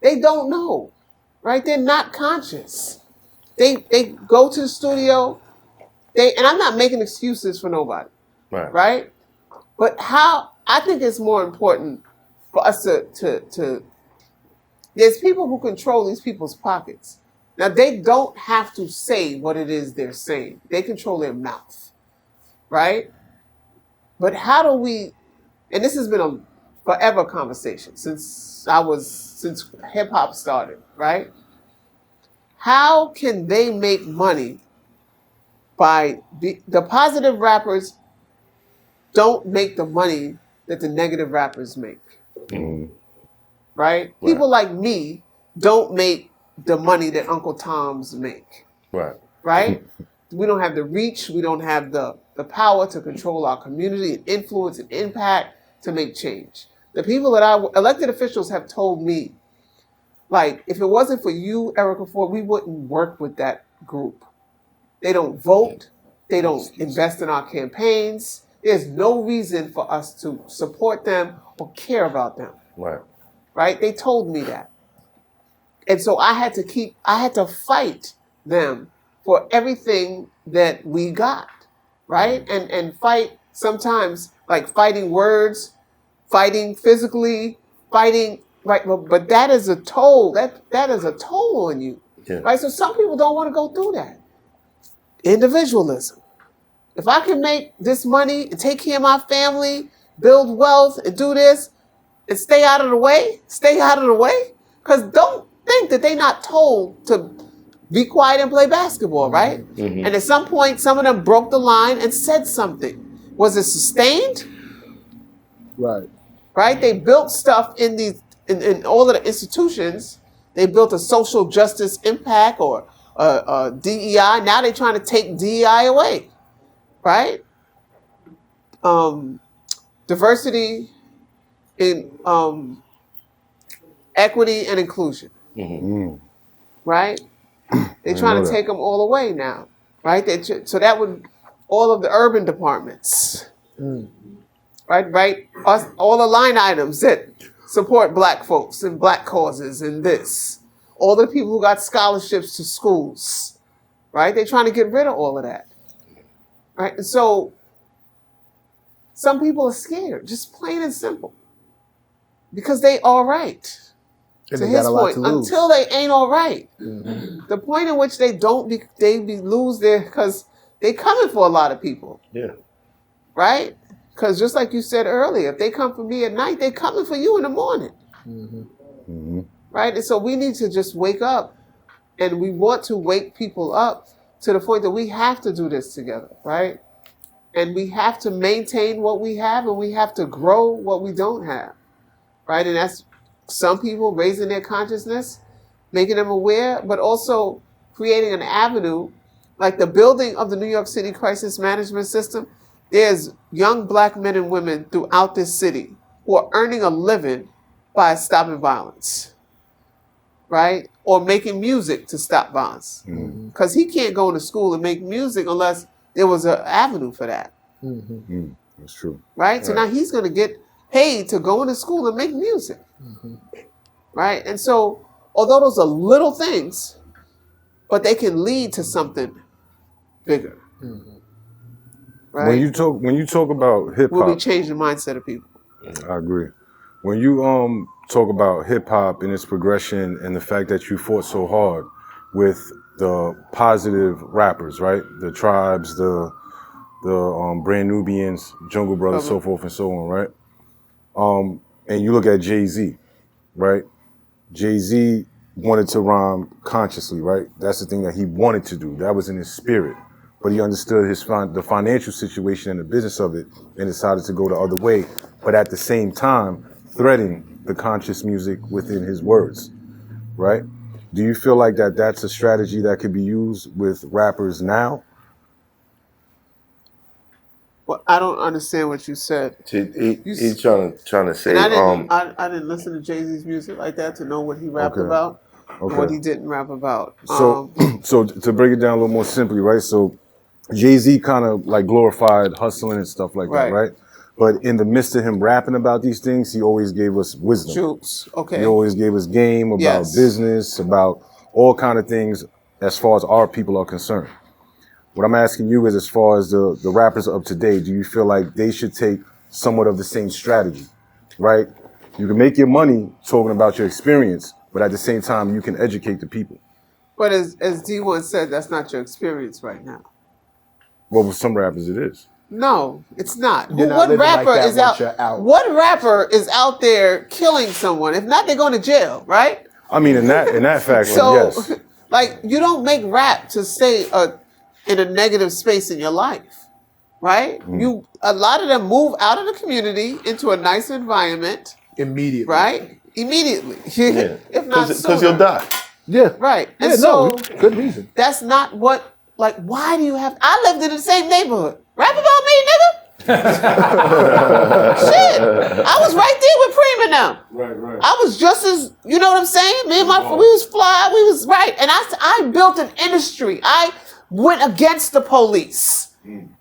They don't know, right? They're not conscious. They go to the studio. And I'm not making excuses for nobody, right? But I think it's more important for us to there's people who control these people's pockets. Now, they don't have to say what it is they're saying. They control their mouth, right? But how do we, and this has been a forever conversation since hip hop started, right? How can they make money by the positive rappers don't make the money that the negative rappers make, right? People like me don't make the money that Uncle Tom's make, right? We don't have the reach, we don't have the power to control our community and influence and impact to make change. The people that elected officials have told me, like, if it wasn't for you, Erica Ford, we wouldn't work with that group. They don't vote. They don't invest in our campaigns. There's no reason for us to support them or care about them. Right? They told me that. And so I had to fight them for everything that we got. Right? And fight sometimes, like, fighting words, fighting physically, fighting, right? But that is a toll. That is a toll on you. Right? So some people don't want to go through that. Individualism. If I can make this money and take care of my family, build wealth and do this and stay out of the way. Because don't think that they're not told to be quiet and play basketball, right? And at some point, some of them broke the line and said something. Was it sustained? Right? They built stuff in all of the institutions. They built a social justice impact or DEI. Now they're trying to take DEI away, right? Diversity, in equity and inclusion, right? They're trying to take them all away now, right? So that would all of the urban departments, right? All the line items that support Black folks and Black causes and this. All the people who got scholarships to schools, right? They're trying to get rid of all of that, right? And so some people are scared, just plain and simple, because they all right. And to they got his a lot point, to lose. until they ain't all right. The point in which they lose their, because they coming for a lot of people. Right? Because just like you said earlier, if they come for me at night, they coming for you in the morning. Right? And so we need to just wake up, and we want to wake people up to the point that we have to do this together, right? And we have to maintain what we have, and we have to grow what we don't have, right? And that's some people raising their consciousness, making them aware, but also creating an avenue, like the building of the New York City Crisis Management System. There's young Black men and women throughout this city who are earning a living by stopping violence, right? Or making music to stop violence. Because he can't go to school and make music unless there was an avenue for that. That's true. Right? So now he's going to get paid to go into school and make music. Right? And so, although those are little things, but they can lead to something bigger. Right? When you talk about hip hop, Will we change the mindset of people? I agree. When you talk about hip hop and its progression and the fact that you fought so hard with the positive rappers, right? The Tribes, the Brand Nubians, Jungle Brothers, so forth and so on, right? And you look at Jay-Z, right? Jay-Z wanted to rhyme consciously, right? That's the thing that he wanted to do. That was in his spirit. But he understood the financial situation and the business of it and decided to go the other way. But at the same time, threading the conscious music within his words, right? Do you feel like that's a strategy that could be used with rappers now? Well, I don't understand what you said. He's trying to say. And I didn't listen to Jay-Z's music like that to know what he rapped about and what he didn't rap about. So, so to break it down a little more simply, right? So Jay-Z kind of like glorified hustling and stuff like that, right? But in the midst of him rapping about these things, he always gave us wisdom. Jokes, okay. He always gave us game about business, about all kind of things as far as our people are concerned. What I'm asking you is, as far as the rappers of today, do you feel like they should take somewhat of the same strategy, right? You can make your money talking about your experience, but at the same time, you can educate the people. But as D1 said, that's not your experience right now. Well, with some rappers, it is. No, it's not. You're not What living like rapper that is once you're out. What rapper is out there killing someone? If not, they're going to jail, right? I mean, in that fashion, So, yes. like, you don't make rap to stay in a negative space in your life, right? A lot of them move out of the community into a nice environment immediately, right? Immediately, Yeah. if not Because you'll die. Yeah. right? Yeah, And so good reason. that's not what. Like, why do you have? I lived in the same neighborhood. Rap about me, nigga. Shit, I was right there with Prima now. Right. I was just as, you know what I'm saying? Me and my, we was fly, we was right. And I built an industry. I went against the police.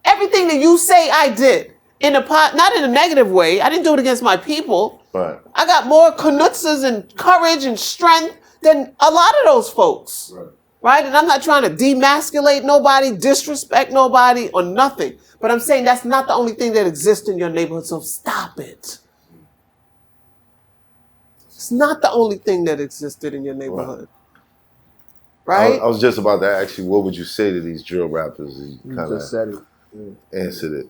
Everything that you say I did, not in a negative way. I didn't do it against my people. Right. I got more knutzes and courage and strength than a lot of those folks. Right? And I'm not trying to demasculate nobody, disrespect nobody, or nothing. But I'm saying that's not the only thing that exists in your neighborhood, so stop it. It's not the only thing that existed in your neighborhood. Right? I was just about to ask you, what would you say to these drill rappers? You kind just said it. answered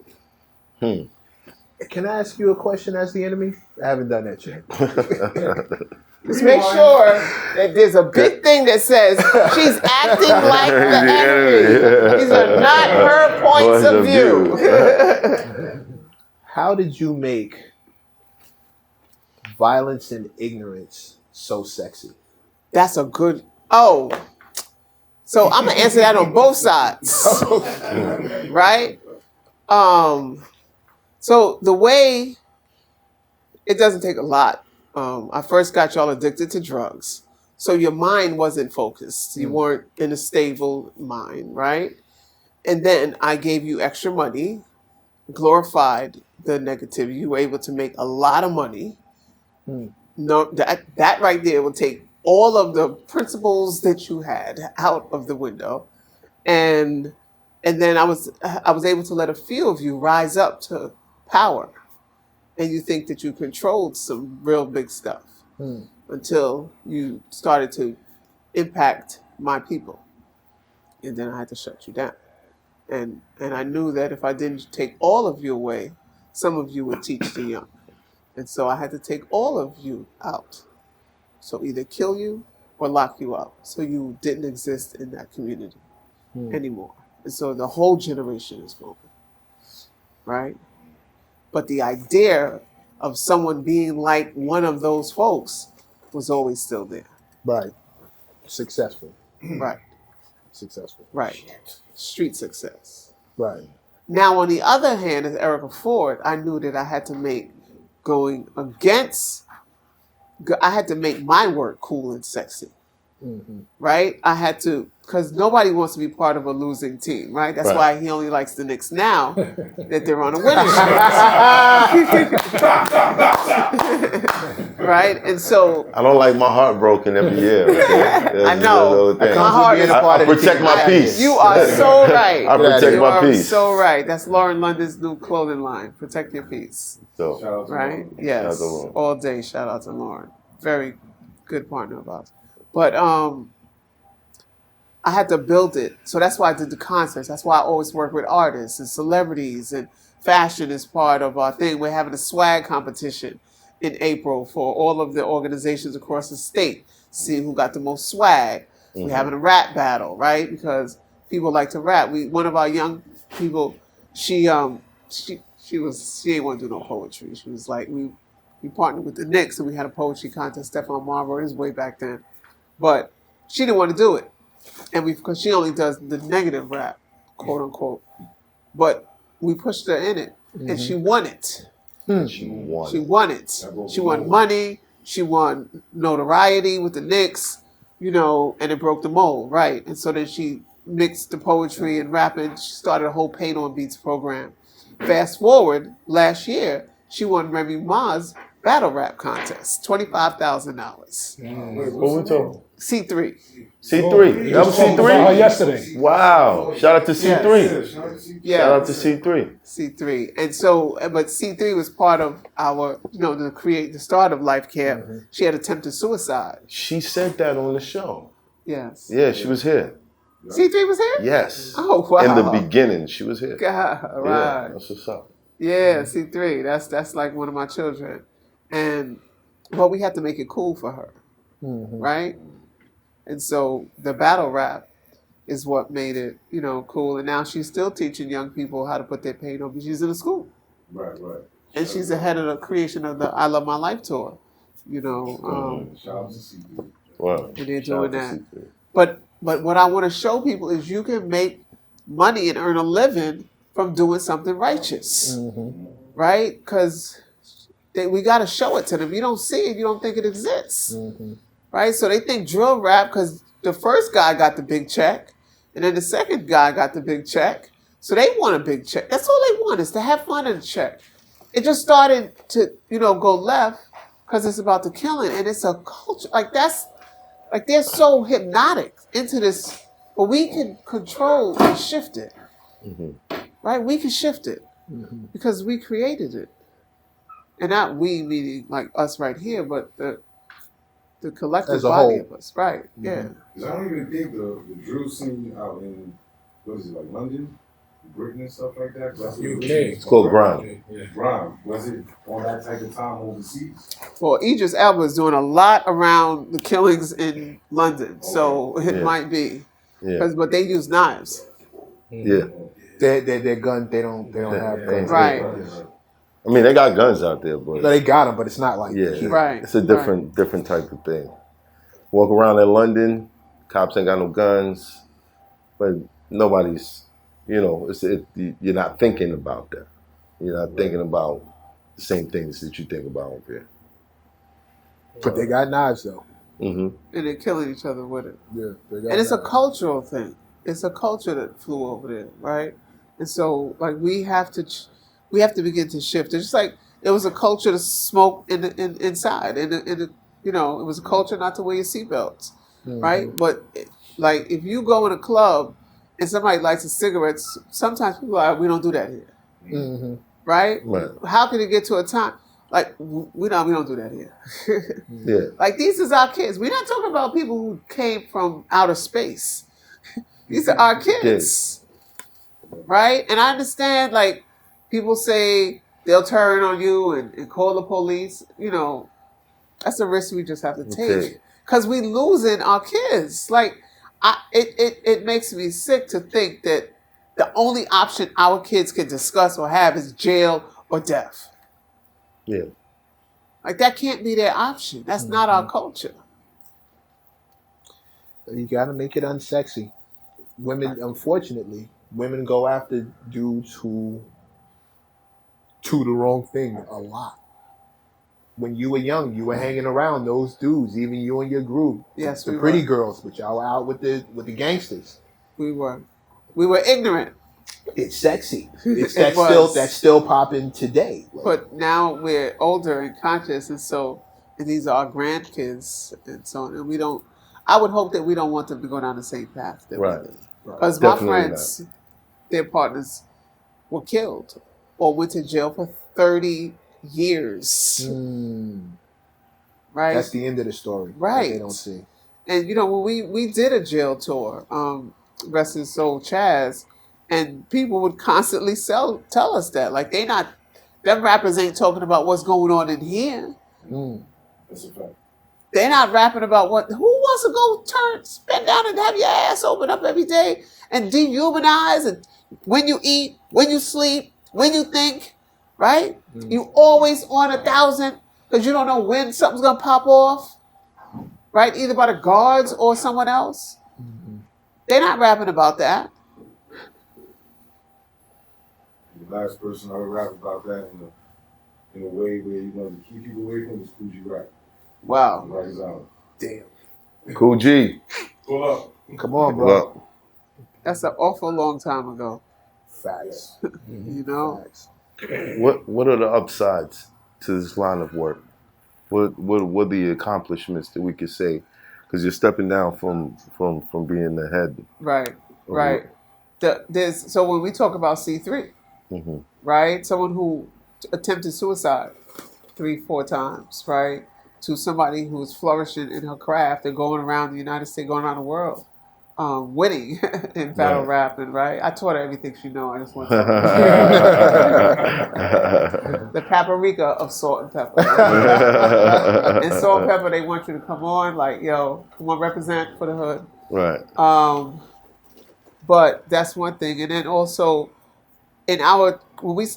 it. Can I ask you a question as the enemy? I haven't done that yet. Just make sure that there's a big thing that says she's acting like the enemy. These are not her points of view. How did you make violence and ignorance so sexy? That's a good. Oh. So I'm going to answer that on both sides. Right? So the way, it doesn't take a lot. I first got y'all addicted to drugs. So your mind wasn't focused. You weren't in a stable mind, right? And then I gave you extra money, glorified the negativity. You were able to make a lot of money. No, that right there will take all of the principles that you had out of the window. And then I was able to let a few of you rise up to power. And you think that you controlled some real big stuff until you started to impact my people. And then I had to shut you down. And I knew that if I didn't take all of you away, some of you would teach the young. And so I had to take all of you out. So either kill you or lock you up. So you didn't exist in that community anymore. And so the whole generation is gone. Right? But the idea of someone being like one of those folks was always still there. Right. Successful. Right. Successful. Right. Street success. Right. Now, on the other hand, as Erica Ford, I knew that I had to make my work cool and sexy. Right? I had to, because nobody wants to be part of a losing team, right? That's why he only likes the Knicks now that they're on a winning streak. Right? And so I don't like my heart broken every year. Okay? I know. My heart is I protect my peace. You are so right. I protect my peace. You are so right. That's Lauren London's new clothing line. Protect your peace. So, right? Yes. All day. Shout out to Lauren. very good partner of ours. But I had to build it. So that's why I did the concerts. That's why I always work with artists and celebrities, and fashion is part of our thing. We're having a swag competition in April for all of the organizations across the state. See who got the most swag. We're having a rap battle, right? Because people like to rap. One of our young people, she ain't want to do no poetry. She was like, we partnered with the Knicks and we had a poetry contest. Stephon Marbury, this was way back then, but she didn't want to do it, and because she only does the negative rap, quote unquote. But we pushed her in it, and she won it. She won. She won it. She won money. She won notoriety with the Knicks, and it broke the mold, right? And so then she mixed the poetry and rapping. She started a whole Paint on Beats program. Fast forward, last year, she won Remy Ma's battle rap contest, $25,000. What we talking? C3. C3. That was About her C3? yesterday. Wow. Shout out to C3. Yeah. Shout out to C3. C3. And so, but C3 was part of our, the start of Life Care. She had attempted suicide. She said that on the show. Yes. Yeah, she was here. C3 was here? Yes. Oh, wow. In the beginning, she was here. God, Yeah, right. that's what's up. Yeah, C3. That's like one of my children. But we had to make it cool for her. Right? And so the battle rap is what made it, cool. And now she's still teaching young people how to put their paint on. She's in a school. Right. And she's the head of the creation of the I Love My Life tour. Shout out to C3. Wow. And they're Shout out doing to that. C3. But what I want to show people is you can make money and earn a living from doing something righteous, right? Because we got to show it to them. If you don't see it, you don't think it exists, right? So they think drill rap because the first guy got the big check, and then the second guy got the big check. So they want a big check. That's all they want, is to have fun in the check. It just started to, go left because it's about the killing, and it's a culture they're so hypnotic into this, but we can control and shift it, right? We can shift it because we created it, and not we meaning like us right here, but the collective As a body whole. of us, right? Yeah. Because I don't even think the drill scene out in, what is it, like London, Britain and stuff like that? That's what UK. It's called Grime. Yeah. Grime. Was it on that type of time overseas? Well, Idris Elba is doing a lot around the killings in London, so it Yeah. might be. Yeah. But they use knives, Yeah. Their gun, they don't have guns. right? I mean, they got guns out there, No, but they got them, but it's not like yeah, here. Right. it's a different type of thing. Walk around in London, cops ain't got no guns, but nobody's, you're not thinking about that. You're not thinking about the same things that you think about over here. But they got knives though. And they're killing each other with it. Yeah, they got And it's a knives. cultural thing. It's a culture that flew over there, right? And so, like, we have to begin to shift. It's just like it was a culture to smoke inside, it was a culture not to wear your seatbelts, right? But like, if you go in a club and somebody lights a cigarette, sometimes people are like, we don't do that here, right? Right. How can it get to a time like we don't do that here? Yeah. Like, these is our kids. We're not talking about people who came from outer space. These are our kids, right? And I understand, like, people say they'll turn on you and call the police. That's a risk we just have to take because we losing our kids. Like, it makes me sick to think that the only option our kids can discuss or have is jail or death. Yeah. Like, that can't be their option. That's not our culture. You got to make it unsexy. Women, unfortunately, go after dudes who do the wrong thing a lot. When you were young, you were hanging around those dudes, even you and your group. Yes, the we pretty were. girls, but y'all were out with the gangsters. We were ignorant. It's sexy. It's It was. that's still popping today. Like, But now we're older and conscious, and these are our grandkids, and so on. And I would hope that we don't want them to go down the same path that Right. we did. Because my Definitely friends, their partners were killed or went to jail for 30 years. right? That's the end of the story. that Right. They don't see. And you know, when we did a jail tour, rest his soul, Chaz, and people would constantly tell us that, like, them rappers ain't talking about what's going on in here. That's a fact. They're not rapping about who wants to go spend down and have your ass open up every day and dehumanize, and when you eat, when you sleep, when you think, right? You always on 1,000 because you don't know when something's gonna pop off, right? Either by the guards or someone else. They're not rapping about that. The last person I would rap about that in a way where you know to keep people away from is Coogee Rap. Wow. Right is out. Damn. Cool G. Pull up. Come on, bro. Look, That's an awful long time ago. Facts. You know? Facts. what are the upsides to this line of work? What are the accomplishments that we could say? Because you're stepping down from being the head. Right. Right. So when we talk about C3, right? Someone who attempted suicide 3-4 times, right? To somebody who's flourishing in her craft and going around the United States, going around the world, winning in battle rapping, right? I taught her everything she knows. I just want to the paprika of Salt and Pepper. And Salt and Pepper, they want you to come on, like, yo, come on, represent for the hood. Right. But that's one thing. And then also, when we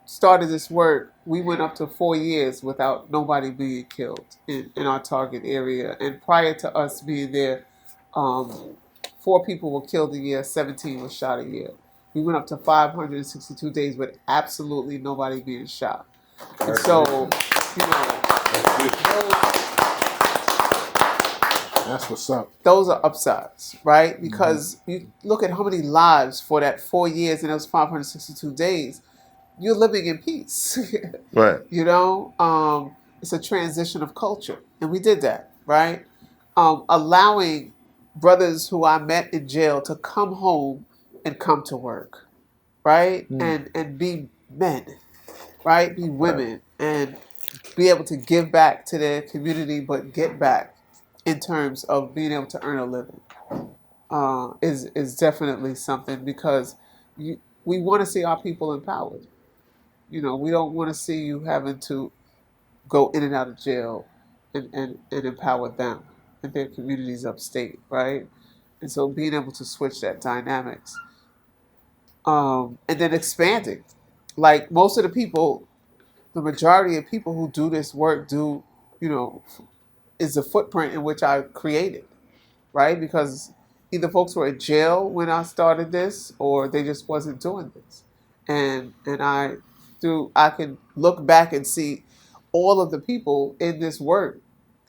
started this work, we went up to 4 years without nobody being killed in our target area. And prior to us being there, 4 people were killed a year, 17 were shot a year. We went up to 562 days with absolutely nobody being shot. And so, you know, That's what's up. those are upsides, right? Because you look at how many lives for that 4 years and those 562 days, you're living in peace. Right. You know, it's a transition of culture, and we did that, right? Allowing brothers who I met in jail to come home and come to work, right? And be men, right? Be women, and be able to give back to their community, but get back in terms of being able to earn a living is definitely something, because we want to see our people empowered. You know, we don't want to see you having to go in and out of jail and empower them and their communities upstate, right? And so being able to switch that dynamics. And then expanding. Like most of the people, the majority of people who do this work do, you know, is the footprint in which I created, right? Because either folks were in jail when I started this, or they just wasn't doing this. And I can look back and see all of the people in this work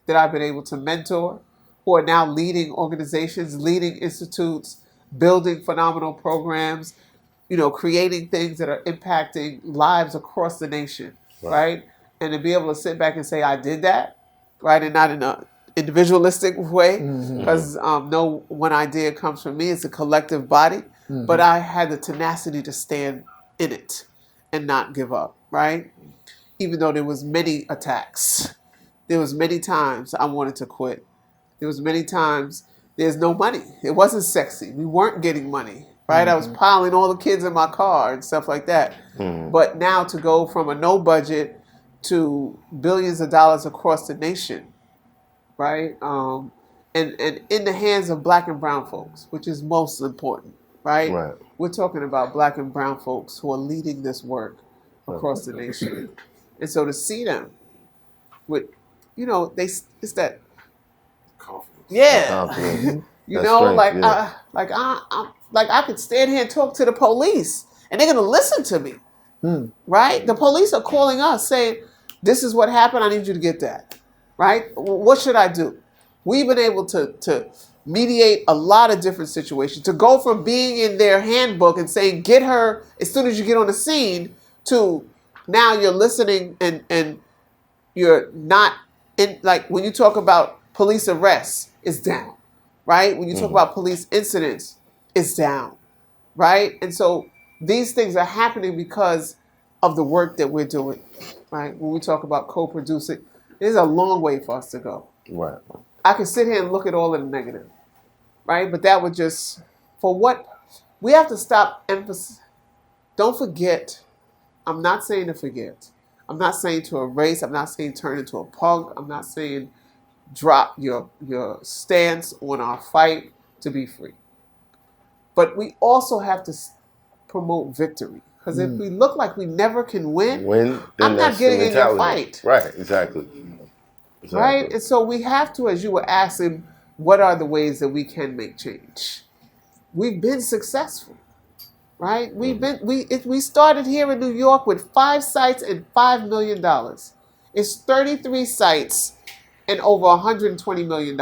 that I've been able to mentor, who are now leading organizations, leading institutes, building phenomenal programs, you know, creating things that are impacting lives across the nation, right? And to be able to sit back and say, I did that, right? And not in an individualistic way, because no one idea comes from me. It's a collective body. But I had the tenacity to stand in it and not give up, right? Even though there was many attacks. There was many times I wanted to quit. There was many times there's no money. It wasn't sexy. We weren't getting money, right? I was piling all the kids in my car and stuff like that. But now to go from a no budget to billions of dollars across the nation, right? And in the hands of Black and brown folks, which is most important, right? We're talking about Black and brown folks who are leading this work across the nation. And so to see them with, you know, it's that Confidence. you know, I could stand here and talk to the police and they're gonna listen to me. Right? The police are calling us saying, this is what happened, I need you to get that. Right? What should I do? We've been able to mediate a lot of different situations, to go from being in their handbook and saying, get her as soon as you get on the scene, to now you're listening and you're not in, like when you talk about police arrests, it's down, right? When you talk about police incidents, it's down, right? And so these things are happening because of the work that we're doing, right? When we talk about co-producing, There's a long way for us to go. Right. I can sit here and look at all of the negative, right? But that would just, for what, we have to stop emphasis. Don't forget. I'm not saying to forget. I'm not saying to erase. I'm not saying turn into a punk. I'm not saying drop your stance on our fight to be free. But we also have to promote victory. Because if we look like we never can win, then I'm not that's getting the in your mentality. fight. Right, exactly. Right? And so we have to, as you were asking, what are the ways that we can make change? We've been successful. Right? We started here in New York with 5 sites and $5 million. It's 33 sites and over $120 million.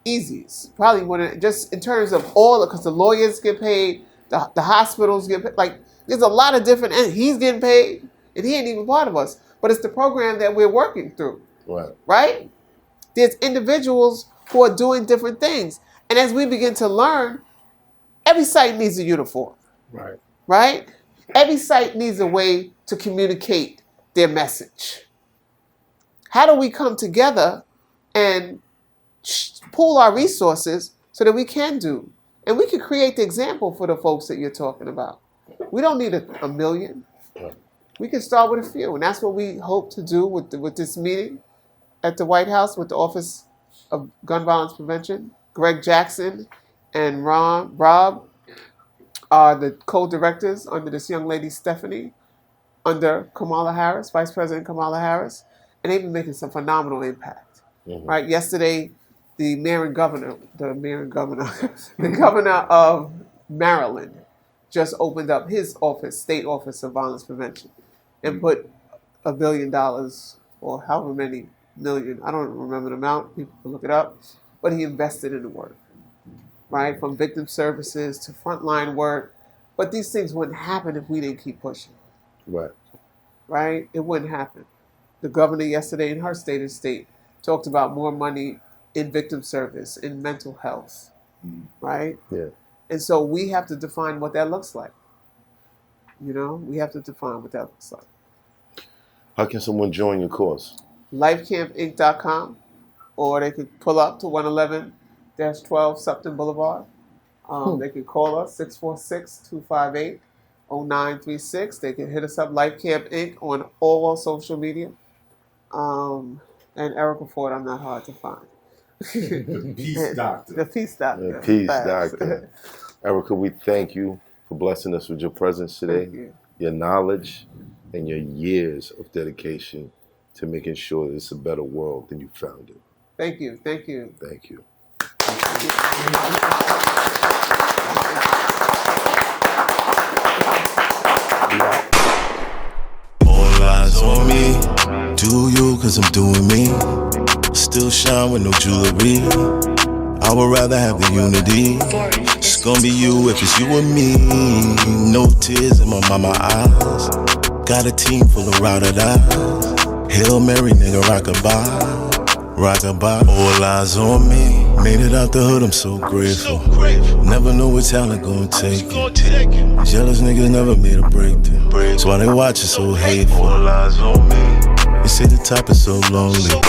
Easiest. Probably just in terms of all, because the lawyers get paid, the hospitals get paid. Like, there's a lot of different, and he's getting paid, and he ain't even part of us. But it's the program that we're working through. Right. Right? There's individuals who are doing different things. And as we begin to learn, every site needs a uniform. Right. Right? Every site needs a way to communicate their message. How do we come together and pool our resources so that we can do? And we can create the example for the folks that you're talking about. We don't need a million. We can start with a few. And that's what we hope to do with this meeting at the White House with the Office of Gun Violence Prevention. Greg Jackson and Rob are the co-directors under this young lady, Stephanie, under Kamala Harris, Vice President Kamala Harris. And they've been making some phenomenal impact. Right? Yesterday, the governor of Maryland just opened up his office, State Office of Violence Prevention, and put $1 billion or however many million, I don't remember the amount, people can look it up, but he invested in the work, right? From victim services to frontline work. But these things wouldn't happen if we didn't keep pushing. Right. Right? It wouldn't happen. The governor yesterday in her state talked about more money in victim service, in mental health, right? Yeah. And so we have to define what that looks like. You know, we have to define what that looks like. How can someone join your course? LifeCampInc.com, or they could pull up to 111-12 Supton Boulevard. They can call us, 646-258-0936. They can hit us up, Life Camp Inc. on all social media. And Erica Ford, I'm not hard to find. The Peace Doctor. The Peace Doctor. The Peace Facts. Doctor. Erica, we thank you for blessing us with your presence today, Thank you. your knowledge, and your years of dedication to making sure that it's a better world than you found it. Thank you. Thank you. Thank you. All eyes on me. Do you, cause I'm doing me. Still shine with no jewelry. I would rather have the unity. It's gonna be you if it's you and me. No tears in my mama eyes. Got a team full of ride-or-dies. Hail Mary, nigga, rock-a-bye. All eyes on me. Made it out the hood, I'm so grateful. Never know what talent gon' take it. Jealous niggas never made a breakthrough. That's why they watch it so hateful. All eyes on me. They say the top is so lonely.